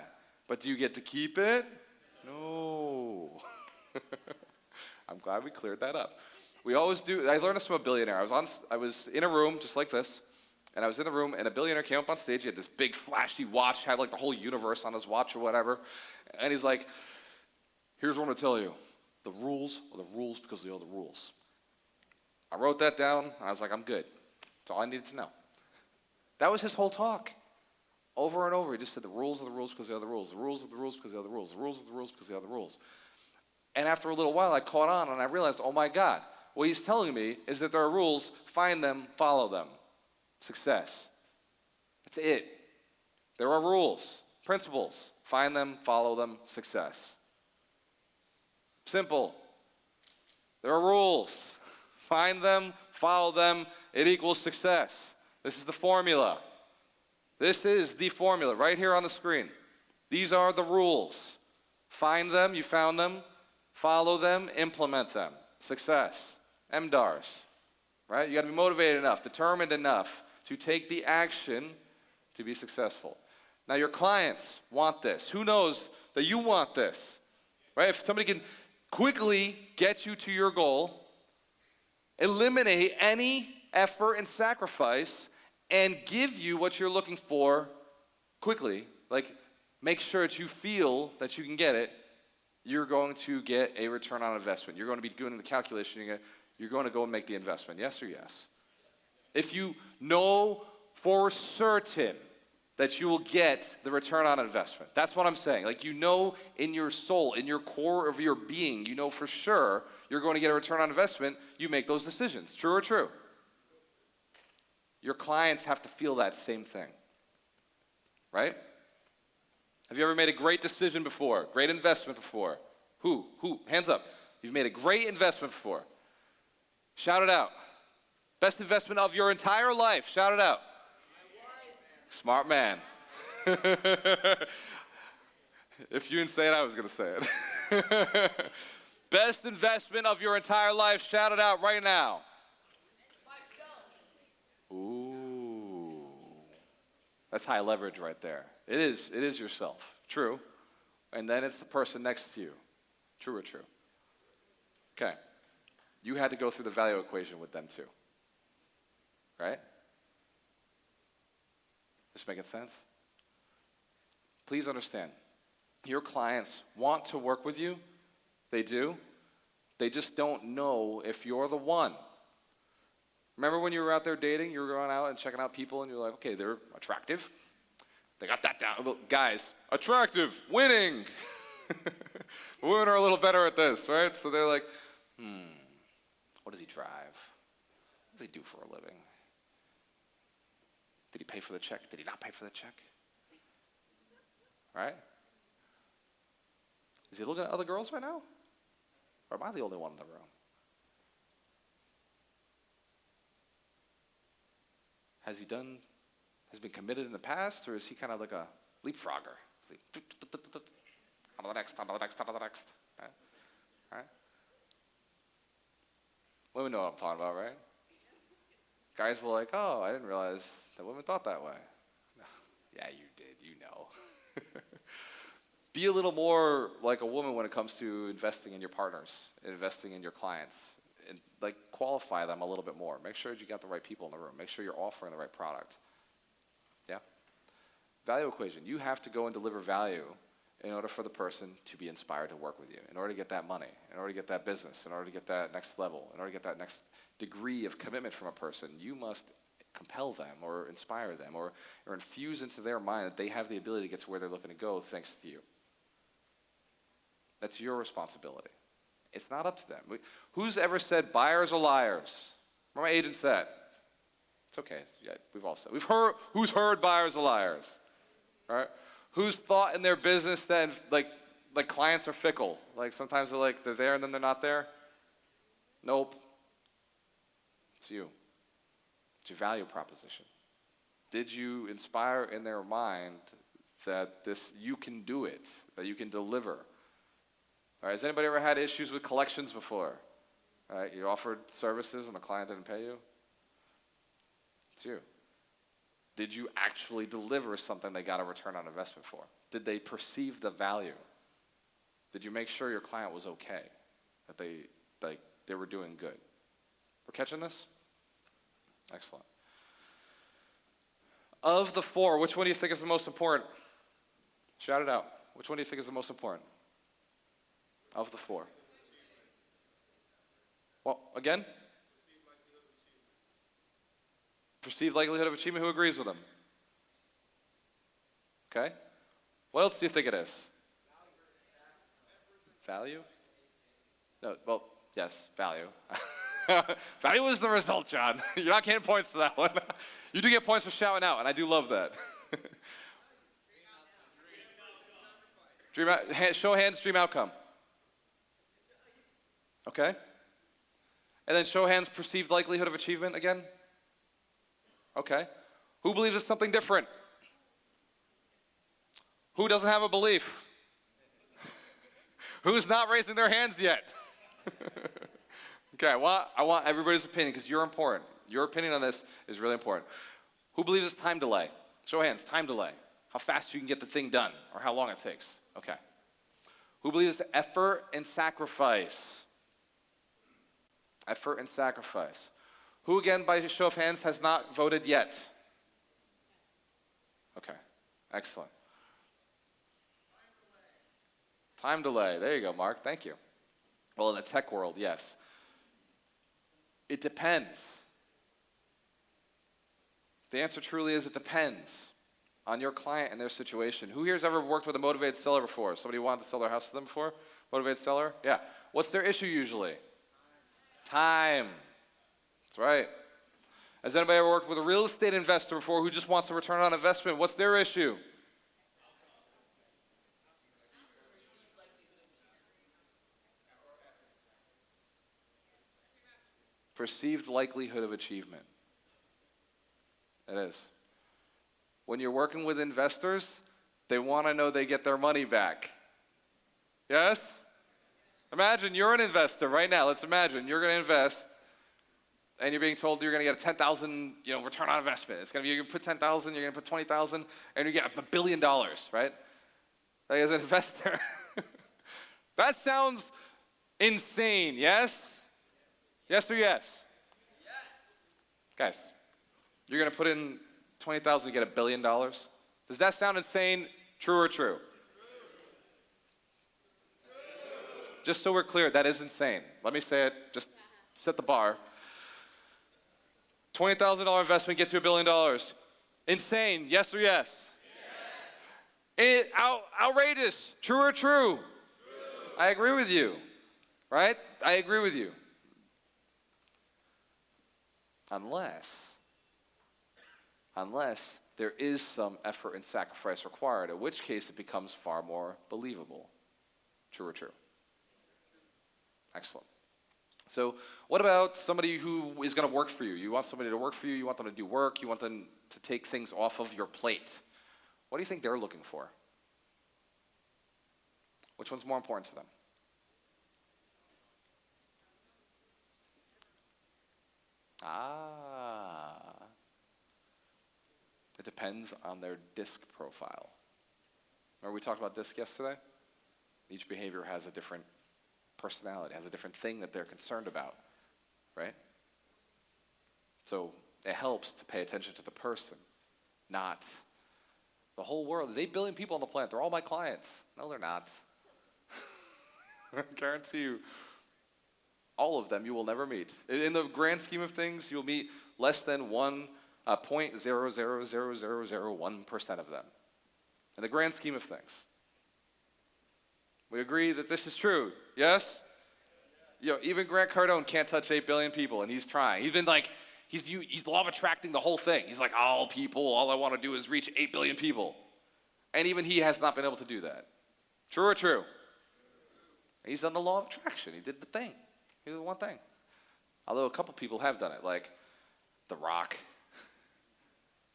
Speaker 1: But do you get to keep it? No. I'm glad we cleared that up. We always do. I learned this from a billionaire. I was in a room just like this, and I was in the room, and a billionaire came up on stage. He had this big flashy watch, had like the whole universe on his watch or whatever, and he's like, here's what I'm going to tell you. The rules are the rules because they are the rules. I wrote that down, and I was like, I'm good. That's all I needed to know. That was his whole talk. Over and over, he just said the rules are the rules because they are the rules. The rules are the rules because they are the rules. The rules are the rules because they are the rules. And after a little while, I caught on, and I realized, oh my God, what he's telling me is that there are rules, find them, follow them. Success. That's it. There are rules, principles, find them, follow them, success. Simple. There are rules. Find them, follow them, it equals success. This is the formula. This is the formula right here on the screen. These are the rules. Find them, you found them. Follow them, implement them. Success. MDARS. Right? You got to be motivated enough, determined enough to take the action to be successful. Now your clients want this. Who knows that you want this? Right? If somebody can quickly get you to your goal, eliminate any effort and sacrifice, and give you what you're looking for quickly, like make sure that you feel that you can get it, you're going to get a return on investment. You're going to be doing the calculation. You're going to go and make the investment. Yes or yes? If you know for certain that you will get the return on investment. That's what I'm saying. Like you know in your soul, in your core of your being, you know for sure you're going to get a return on investment, you make those decisions. True or true? Your clients have to feel that same thing. Right? Have you ever made a great decision before? Great investment before? Who? Hands up. You've made a great investment before. Shout it out. Best investment of your entire life. Shout it out. Smart man. If you didn't say it, I was going to say it. Best investment of your entire life. Shout it out right now. Ooh. That's high leverage right there. It is yourself. True. And then it's the person next to you. True or true? Okay. You had to go through the value equation with them too. Right? This making sense? Please understand, your clients want to work with you. They do. They just don't know if you're the one. Remember when you were out there dating, you were going out and checking out people, and you're like, okay, they're attractive. They got that down. Well, guys, attractive, winning. Women are a little better at this, right? So they're like, what does he drive? What does he do for a living? Did he pay for the check? Did he not pay for the check? Right? Is he looking at other girls right now? Or am I the only one in the room? Has he been committed in the past, or is he kind of like a leapfrogger? Is he, on to the next, on to the next, on to the next. Right? Women know what I'm talking about, right? Guys are like, oh, I didn't realize that women thought that way. Yeah, you did, you know. Be a little more like a woman when it comes to investing in your partners, investing in your clients, and like qualify them a little bit more. Make sure that you got the right people in the room. Make sure you're offering the right product. Yeah? Value equation. You have to go and deliver value in order for the person to be inspired to work with you, in order to get that money, in order to get that business, in order to get that next level, in order to get that next degree of commitment from a person. You must compel them or inspire them or infuse into their mind that they have the ability to get to where they're looking to go thanks to you. That's your responsibility. It's not up to them. Who's ever said buyers are liars? Where my agent said. It's okay. Yeah, we've all said. Who's heard buyers are liars? All right? Who's thought in their business that like clients are fickle? Like sometimes they're there and then they're not there? Nope. It's you. It's your value proposition. Did you inspire in their mind that you can do it, that you can deliver? All right, has anybody ever had issues with collections before? All right, you offered services and the client didn't pay you? It's you. Did you actually deliver something they got a return on investment for? Did they perceive the value? Did you make sure your client was okay? That they were doing good? We're catching this? Excellent. Of the four, which one do you think is the most important? Shout it out. Which one do you think is the most important? Of the four. Well, again? Perceived likelihood of achievement. Who agrees with them? Okay. What else do you think it is? Value? No, well, yes, value. Value is the result, John. You're not getting points for that one. You do get points for shouting out, and I do love that. Show hands, dream outcome. Okay. And then show hands, perceived likelihood of achievement again. Okay. Who believes it's something different? Who doesn't have a belief? Who's not raising their hands yet? Okay, I want everybody's opinion because you're important. Your opinion on this is really important. Who believes it's time delay? Show hands, time delay. how fast you can get the thing done or how long it takes. Okay. Who believes effort and sacrifice? Effort and sacrifice. Who, again, by a show of hands, has not voted yet? Okay, excellent. Time delay. There you go, Mark. Thank you. Well, in the tech world, yes. It depends. The answer truly is it depends on your client and their situation. Who here's ever worked with a motivated seller before? Somebody wanted to sell their house to them before? Motivated seller? Yeah. What's their issue usually? Time. That's right. Has anybody ever worked with a real estate investor before who just wants a return on investment? What's their issue? Perceived likelihood of achievement. It is. When you're working with investors, they want to know they get their money back. Yes? Imagine you're an investor right now. Let's imagine you're going to invest, and you're being told you're going to get a 10,000, return on investment. It's going to be, you're going to put 10,000, you're going to put 20,000, and you get $1 billion, right? Like, as an investor, that sounds insane. Yes? Yes or yes? Yes. Guys, you're going to put in 20,000 to get $1 billion. Does that sound insane? True or true? Just so we're clear, that is insane. Let me say it, just set the bar. $20,000 investment gets you $1 billion. Insane, yes or yes? Yes. Outrageous, true or true? True. I agree with you, right? I agree with you. Unless there is some effort and sacrifice required, in which case it becomes far more believable. True or true? Excellent. So what about somebody who is going to work for you? You want somebody to work for you, you want them to do work, you want them to take things off of your plate. What do you think they're looking for? Which one's more important to them? It depends on their DISC profile. Remember we talked about DISC yesterday? Each behavior has a different personality, has a different thing that they're concerned about, right? So it helps to pay attention to the person, not the whole world. There's 8 billion people on the planet. They're all my clients. No, they're not. I guarantee you, all of them you will never meet. In the grand scheme of things, you'll meet less than 0.0000001% of them. In the grand scheme of things. We agree that this is true, yes? Even Grant Cardone can't touch 8 billion people, and he's trying. He's been like, he's the law of attracting the whole thing. He's like, all I want to do is reach 8 billion people. And even he has not been able to do that. True or true? He's done the law of attraction. He did the thing. He did the one thing. Although a couple people have done it, like The Rock,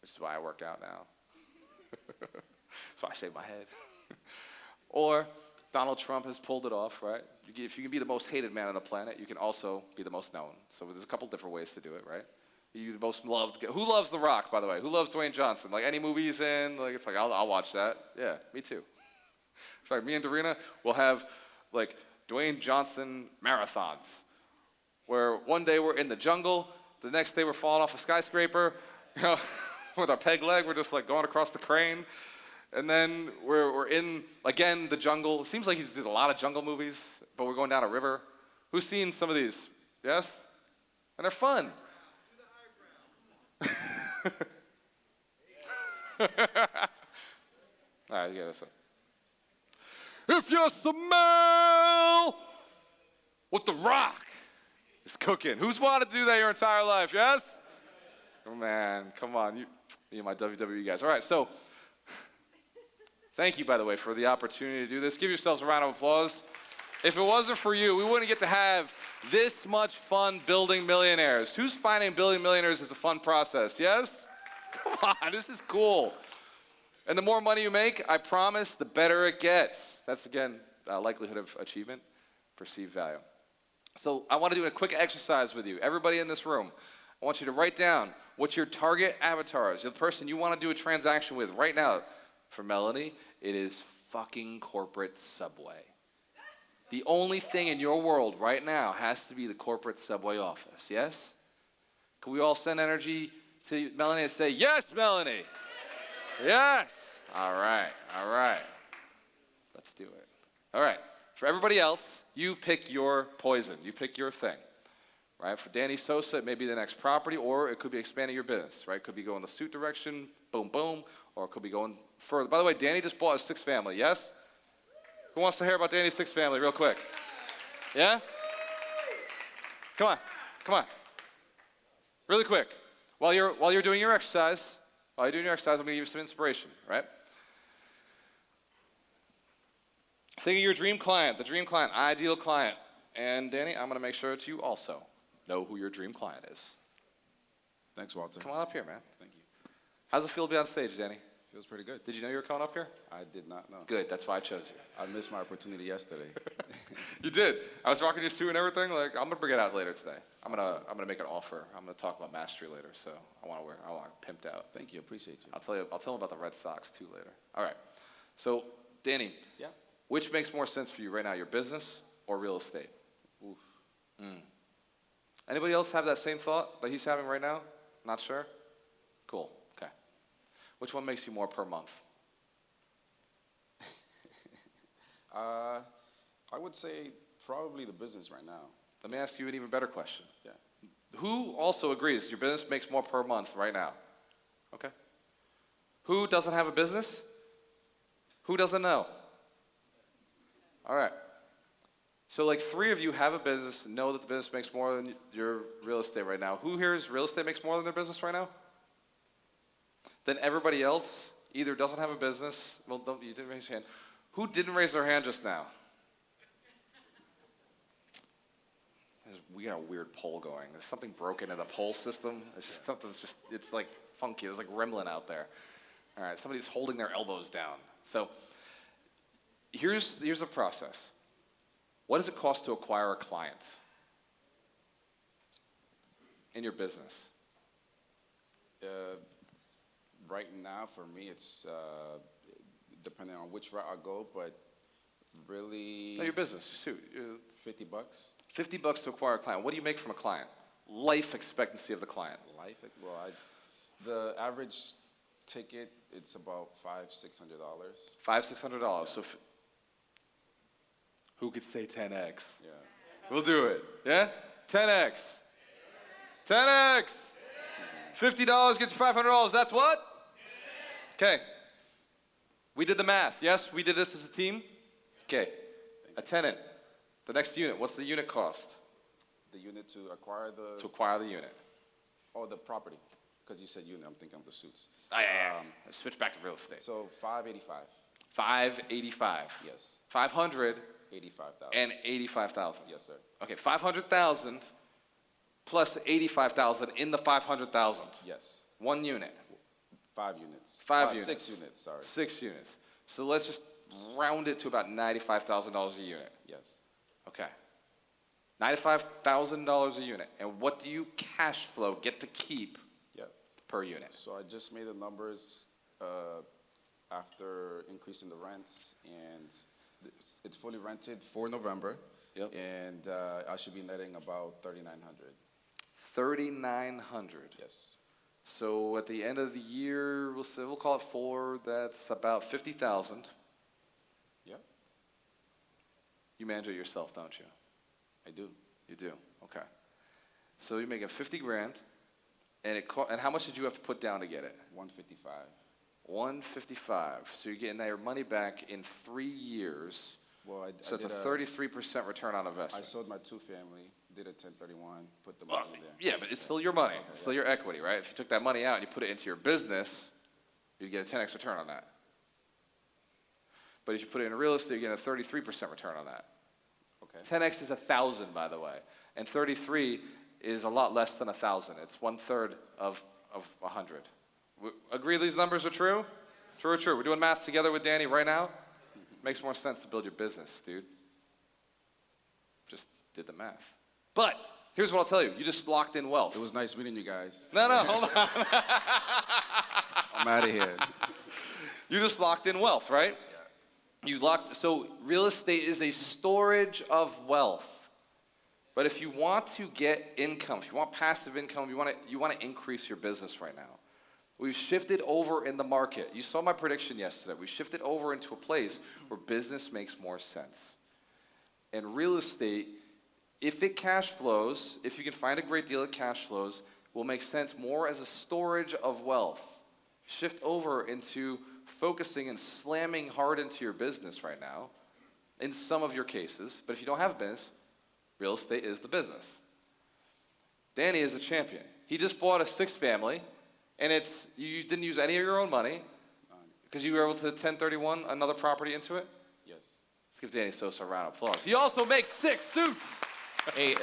Speaker 1: which is why I work out now. That's why I shave my head. Or Donald Trump has pulled it off, right? If you can be the most hated man on the planet, you can also be the most known. So there's a couple different ways to do it, right? You the most loved. Who loves The Rock, by the way? Who loves Dwayne Johnson? Like any movie he's in, like it's like I'll watch that. Yeah, me too. In fact, me and Dorina will have like Dwayne Johnson marathons, where one day we're in the jungle, the next day we're falling off a skyscraper, with our peg leg, we're just like going across the crane. And then we're in, again, the jungle. It seems like he's did a lot of jungle movies, but we're going down a river. Who's seen some of these? Yes? And they're fun. All right, you gotta if you smell what The Rock is cooking. Who's wanted to do that your entire life, yes? Oh, man, come on. Me and my WWE guys. All right, so thank you, by the way, for the opportunity to do this. Give yourselves a round of applause. If it wasn't for you, we wouldn't get to have this much fun building millionaires. Who's finding building millionaires is a fun process, yes? Come on, this is cool. And the more money you make, I promise, the better it gets. That's, again, likelihood of achievement, perceived value. So I want to do a quick exercise with you. Everybody in this room, I want you to write down what your target avatar is, the person you want to do a transaction with right now. For Melanie, it is fucking corporate Subway. The only thing in your world right now has to be the corporate Subway office, yes? Can we all send energy to Melanie and say, yes, Melanie? Yes. All right. Let's do it. All right. For everybody else, you pick your poison. You pick your thing. Right? For Danny Sosa, it may be the next property, or it could be expanding your business. Right? It could be going the suit direction, boom, boom, or it could be going further. By the way, Danny just bought a 6 family, yes? Who wants to hear about Danny's 6 family real quick? Yeah? Come on. Really quick. While you're doing your exercise, I'm going to give you some inspiration, right? Think of your dream client, the dream client, ideal client. And Danny, I'm going to make sure that you also know who your dream client is.
Speaker 2: Thanks, Gualter.
Speaker 1: Come on up here, man.
Speaker 2: Thank you.
Speaker 1: How's it feel to be on stage, Danny?
Speaker 2: Feels pretty good.
Speaker 1: Did you know you were coming up here?
Speaker 2: I did not know.
Speaker 1: Good, that's why I chose you.
Speaker 2: I missed my opportunity yesterday.
Speaker 1: You did. I was rocking your suit and everything. Like, I'm gonna bring it out later today. I'm gonna make an offer. I'm gonna talk about mastery later. So I want it pimped out.
Speaker 2: Tell you, appreciate you.
Speaker 1: I'll tell them about the Red Sox too later. All right. So Danny,
Speaker 2: Yeah.
Speaker 1: which makes more sense for you right now, your business or real estate?
Speaker 2: Oof.
Speaker 1: Anybody else have that same thought that he's having right now? Not sure? Cool. Okay. Which one makes you more per month?
Speaker 2: I would say probably the business right now.
Speaker 1: Let me ask you an even better question.
Speaker 2: Yeah.
Speaker 1: Who also agrees your business makes more per month right now? Okay. Who doesn't have a business? Who doesn't know? All right. So like 3 of you have a business, know that the business makes more than your real estate right now. Who here's real estate makes more than their business right now? Then everybody else either doesn't have a business, well, you didn't raise your hand. Who didn't raise their hand just now? We got a weird poll going. There's something broken in the poll system. It's just it's like funky. There's like gremlin out there. All right, somebody's holding their elbows down. So here's the process. What does it cost to acquire a client in your business?
Speaker 2: Right now, for me, it's depending on which route I go, but really.
Speaker 1: No, your business. Shoot,
Speaker 2: $50.
Speaker 1: $50 to acquire a client. What do you make from a client? Life expectancy of the client.
Speaker 2: The average ticket, it's about $500-600.
Speaker 1: $500-600.
Speaker 2: Yeah.
Speaker 1: So, who could say 10x?
Speaker 2: Yeah.
Speaker 1: We'll do it. Yeah? 10x. 10x. $50 gets you $500. That's what? Okay. We did the math. Yes, we did this as a team. Okay. A tenant. The next unit. What's the unit cost?
Speaker 2: The unit to acquire the.
Speaker 1: To acquire the unit.
Speaker 2: Oh, the property. Because you said unit, I'm thinking of the suits.
Speaker 1: Yeah. Let's switch back to real estate.
Speaker 2: So $585.
Speaker 1: $585.
Speaker 2: Yes.
Speaker 1: 500.
Speaker 2: 85,000.
Speaker 1: And 85,000.
Speaker 2: Yes, sir.
Speaker 1: Okay, 500,000 plus 85,000 in the 500,000.
Speaker 2: Yes.
Speaker 1: 1 unit.
Speaker 2: 5 units.
Speaker 1: 5 units.
Speaker 2: 6 units, sorry.
Speaker 1: 6 units. So let's just round it to about $95,000 a unit.
Speaker 2: Yes.
Speaker 1: Okay. $95,000 a unit. And what do you cash flow get to keep per unit?
Speaker 2: So I just made the numbers after increasing the rents, and it's fully rented for November.
Speaker 1: Yep.
Speaker 2: And I should be netting about $3,900.
Speaker 1: $3,900.
Speaker 2: Yes.
Speaker 1: So at the end of the year, we'll call it 4. That's about 50,000.
Speaker 2: Yep.
Speaker 1: You manage it yourself, don't you?
Speaker 2: I do.
Speaker 1: You do. Okay. So you're making 50 grand, and and how much did you have to put down to get it?
Speaker 2: 155.
Speaker 1: 155. So you're getting your money back in 3 years.
Speaker 2: Well,
Speaker 1: so it's a 33% return on investment.
Speaker 2: I sold my 2-family, did a 1031, put the money in there.
Speaker 1: Yeah, but it's still your money.
Speaker 2: Okay,
Speaker 1: it's still your equity, right? If you took that money out and you put it into your business, you'd get a 10x return on that. But if you put it in real estate, you get a 33% return on that.
Speaker 2: Okay.
Speaker 1: 10x is 1,000, by the way, and 33 is a lot less than 1,000. It's 1/3 of 100. Agree these numbers are true? True or true? We're doing math together with Danny right now. Makes more sense to build your business, dude. Just did the math. But here's what I'll tell you. You just locked in wealth.
Speaker 2: It was nice meeting you guys.
Speaker 1: No, hold on.
Speaker 2: I'm out of here.
Speaker 1: You just locked in wealth, right? So real estate is a storage of wealth. But if you want to get income, if you want passive income, you want to increase your business right now. We've shifted over in the market. You saw my prediction yesterday. We shifted over into a place where business makes more sense. And real estate, if it cash flows, if you can find a great deal of cash flows, will make sense more as a storage of wealth. Shift over into focusing and slamming hard into your business right now, in some of your cases. But if you don't have a business, real estate is the business. Danny is a champion. He just bought a 6-family, and you didn't use any of your own money because you were able to 1031 another property into it?
Speaker 2: Yes.
Speaker 1: Let's give Danny Sosa a round of applause. He also makes 6 suits.
Speaker 2: Hey,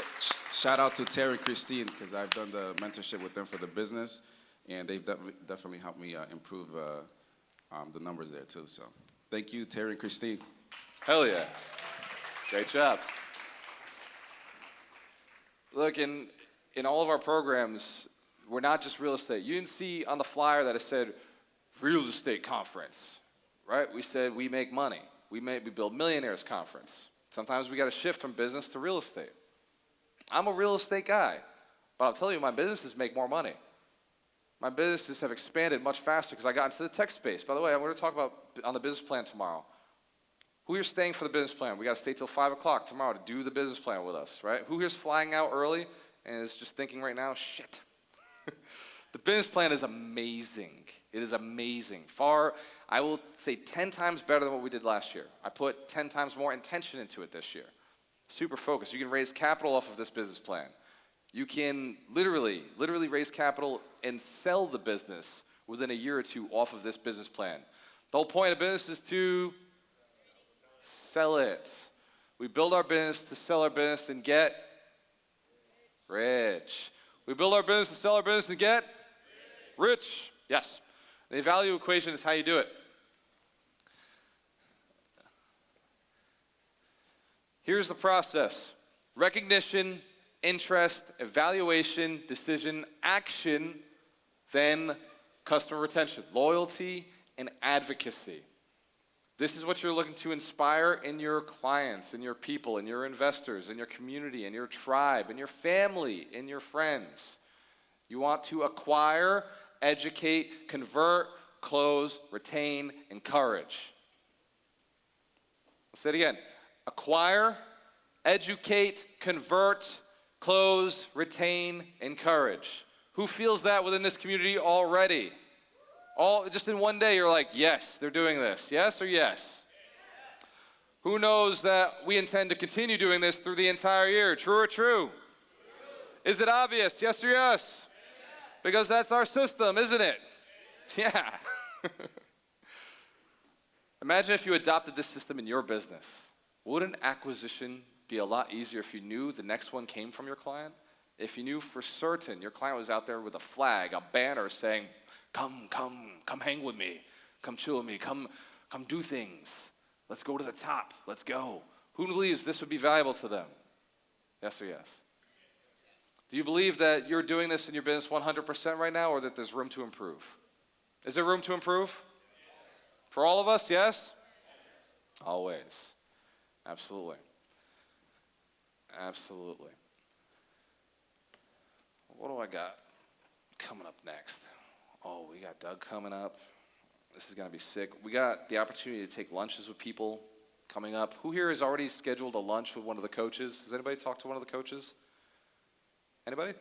Speaker 2: shout out to Terry and Christine, because I've done the mentorship with them for the business, and they've definitely helped me improve the numbers there too. So thank you, Terry and Christine.
Speaker 1: Hell yeah. Great job. Look, in all of our programs, we're not just real estate. You didn't see on the flyer that it said real estate conference, right? We said we make money. We build millionaires conference. Sometimes we got to shift from business to real estate. I'm a real estate guy, but I'll tell you, my businesses make more money. My businesses have expanded much faster because I got into the tech space. By the way, I'm going to talk about on the business plan tomorrow. Who here's staying for the business plan? We got to stay till 5 o'clock tomorrow to do the business plan with us, right? Who here's flying out early and is just thinking right now, shit. The business plan is amazing. It is amazing. I will say 10 times better than what we did last year. I put 10 times more intention into it this year. Super focused. You can raise capital off of this business plan. You can literally raise capital and sell the business within a year or two off of this business plan. The whole point of business is to sell it. We build our business to sell our business and get rich. We build our business to sell our business and get rich. Yes. The value equation is how you do it. Here's the process. Recognition, interest, evaluation, decision, action, then customer retention, loyalty, and advocacy. This is what you're looking to inspire in your clients, in your people, in your investors, in your community, in your tribe, in your family, in your friends. You want to acquire, educate, convert, close, retain, encourage. I'll say it again. Acquire, educate, convert, close, retain, encourage. Who feels that within this community already? Just in one day, you're like, yes, they're doing this. Yes or yes? Yes. Who knows that we intend to continue doing this through the entire year? True or true? True. Is it obvious? Yes or yes? Yes. Because that's our system, isn't it? Yes. Yeah. Imagine if you adopted this system in your business. Wouldn't acquisition be a lot easier if you knew the next one came from your client? If you knew for certain your client was out there with a flag, a banner saying, come hang with me, come chill with me, come do things. Let's go to the top, let's go. Who believes this would be valuable to them? Yes or yes? Do you believe that you're doing this in your business 100% right now, or that there's room to improve? Is there room to improve? For all of us, yes? Always. Absolutely. Absolutely. What do I got coming up next? Oh, we got Doug coming up. This is going to be sick. We got the opportunity to take lunches with people coming up. Who here has already scheduled a lunch with one of the coaches? Has anybody talked to one of the coaches? Anybody?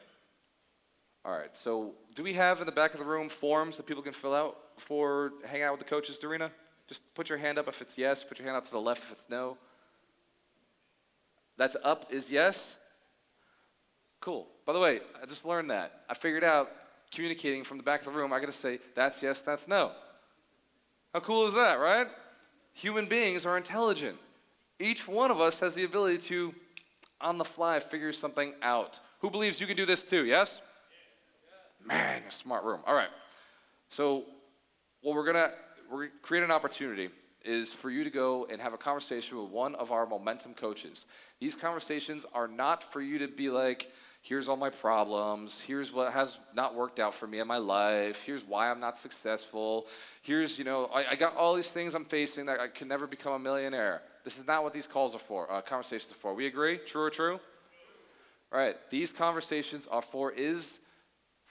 Speaker 1: All right. So do we have in the back of the room forms that people can fill out for hanging out with the coaches, Dorina? Just put your hand up if it's yes. Put your hand out to the left if it's no. That's up is yes? Cool. By the way, I just learned that. I figured out communicating from the back of the room, I got to say, that's yes, that's no. How cool is that, right? Human beings are intelligent. Each one of us has the ability to, on the fly, figure something out. Who believes you can do this too, yes? Man, a smart room. All right. So what we're going to create an opportunity is for you to go and have a conversation with one of our momentum coaches. These conversations are not for you to be like, here's all my problems, here's what has not worked out for me in my life, here's why I'm not successful, here's, I got all these things I'm facing that I can never become a millionaire. This is not what these calls are for, conversations are for. We agree? True or true? All right, these conversations are for, is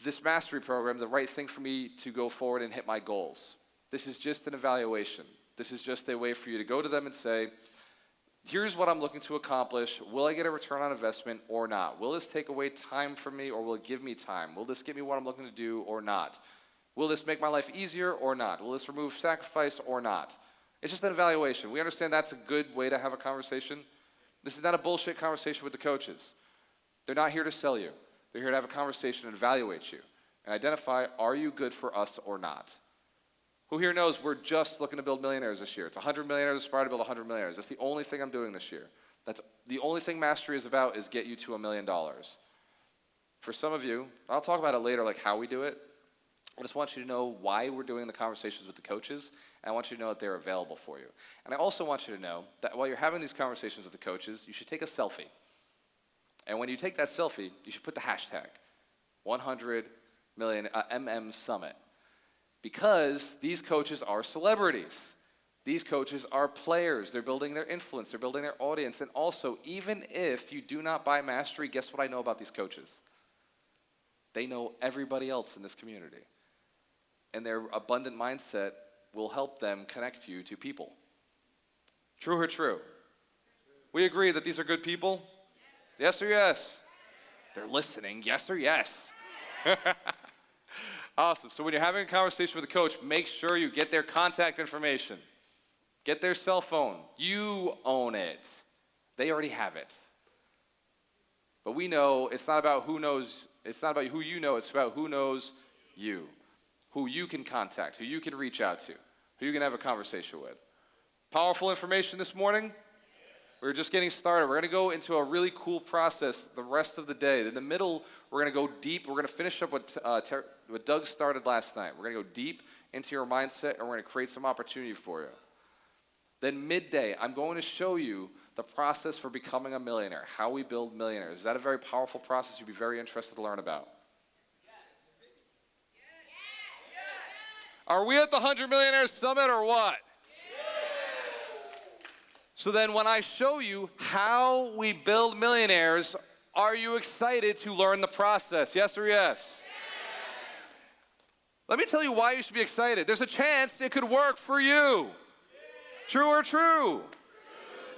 Speaker 1: this mastery program the right thing for me to go forward and hit my goals? This is just an evaluation. This is just a way for you to go to them and say, here's what I'm looking to accomplish. Will I get a return on investment or not? Will this take away time from me or will it give me time? Will this give me what I'm looking to do or not? Will this make my life easier or not? Will this remove sacrifice or not? It's just an evaluation. We understand that's a good way to have a conversation. This is not a bullshit conversation with the coaches. They're not here to sell you. They're here to have a conversation and evaluate you and identify, are you good for us or not? Who here knows we're just looking to build millionaires this year? It's 100 millionaires, aspire to build 100 millionaires. That's the only thing I'm doing this year. That's the only thing mastery is about, is get you to $1 million. For some of you, I'll talk about it later, like how we do it. I just want you to know why we're doing the conversations with the coaches, and I want you to know that they're available for you. And I also want you to know that while you're having these conversations with the coaches, you should take a selfie. And when you take that selfie, you should put the hashtag 100 million MM Summit. Because these coaches are celebrities. These coaches are players. They're building their influence. They're building their audience. And also, even if you do not buy mastery, guess what I know about these coaches? They know everybody else in this community. And their abundant mindset will help them connect you to people. True or true? We agree that these are good people? Yes or yes? They're listening. Yes or yes? Awesome. So when you're having a conversation with a coach, make sure you get their contact information. Get their cell phone. You own it. They already have it. But we know it's not about who knows, it's not about who you know, it's about who knows you. Who you can contact, who you can reach out to, who you can have a conversation with. Powerful information this morning? We're just getting started. We're going to go into a really cool process the rest of the day. In the middle, we're going to go deep. We're going to finish up what Doug started last night. We're going to go deep into your mindset, and we're going to create some opportunity for you. Then midday, I'm going to show you the process for becoming a millionaire, how we build millionaires. Is that a very powerful process you'd be very interested to learn about? Are we at the 100 Millionaires Summit or what? So then when I show you how we build millionaires, are you excited to learn the process? Yes or yes? Let me tell you why you should be excited. There's a chance it could work for you. True or true?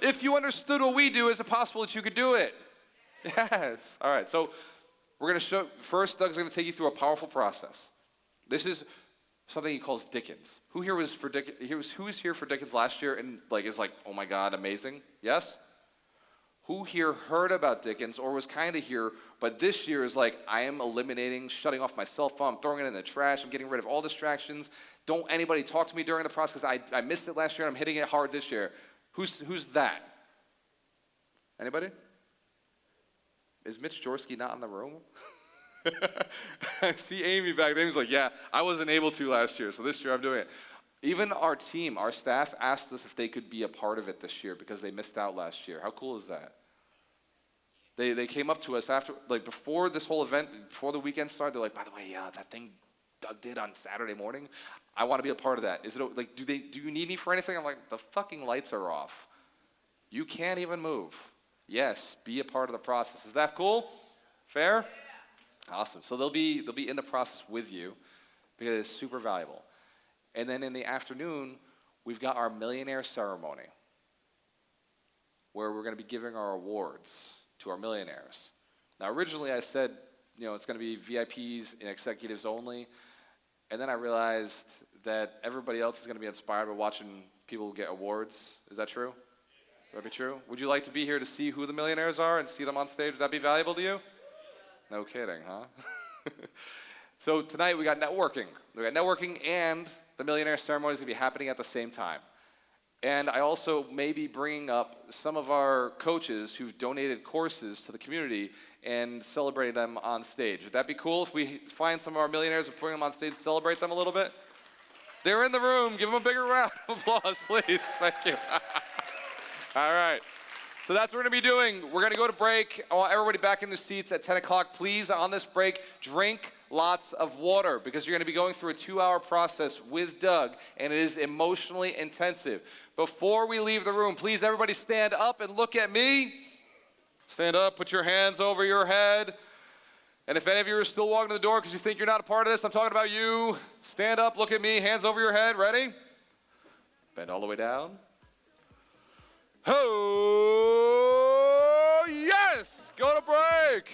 Speaker 1: If you understood what we do, is it possible that you could do it? Yes. All right, so we're going to show, first Doug's going to take you through a powerful process. This is something he calls Dickens. Who here was for Dickens? Who was here for Dickens last year and is like, oh my God, amazing? Yes? Who here heard about Dickens or was kind of here, but this year is like, I am eliminating, shutting off my cell phone, I'm throwing it in the trash, I'm getting rid of all distractions. Don't anybody talk to me during the process because I missed it last year and I'm hitting it hard this year. Who's that? Anybody? Is Mitch Jorsky not in the room? I see Amy back there. Amy's like, yeah, I wasn't able to last year, so this year I'm doing it. Even our team, our staff, asked us if they could be a part of it this year because they missed out last year. How cool is that? They came up to us after, before this whole event, before the weekend started. They're like, by the way, that thing Doug did on Saturday morning, I want to be a part of that. Is it do you need me for anything? I'm like, the fucking lights are off. You can't even move. Yes, be a part of the process. Is that cool? Fair? Awesome. So they'll be in the process with you because it's super valuable. And then in the afternoon, we've got our millionaire ceremony where we're going to be giving our awards to our millionaires. Now, originally I said, it's going to be VIPs and executives only. And then I realized that everybody else is going to be inspired by watching people get awards. Is that true? Would that be true? Would you like to be here to see who the millionaires are and see them on stage? Would that be valuable to you? No kidding, huh? So tonight we got networking. We got networking and the millionaire ceremony is going to be happening at the same time. And I also may be bringing up some of our coaches who've donated courses to the community and celebrating them on stage. Would that be cool if we find some of our millionaires and bring them on stage to celebrate them a little bit? They're in the room. Give them a bigger round of applause, please. Thank you. All right. So that's what we're going to be doing. We're going to go to break. I want everybody back in the seats at 10 o'clock. Please, on this break, drink lots of water because you're going to be going through a 2-hour process with Doug, and it is emotionally intensive. Before we leave the room, please, everybody stand up and look at me. Stand up, put your hands over your head. And if any of you are still walking to the door because you think you're not a part of this, I'm talking about you. Stand up, look at me, hands over your head. Ready? Bend all the way down. Oh, yes! Go to break.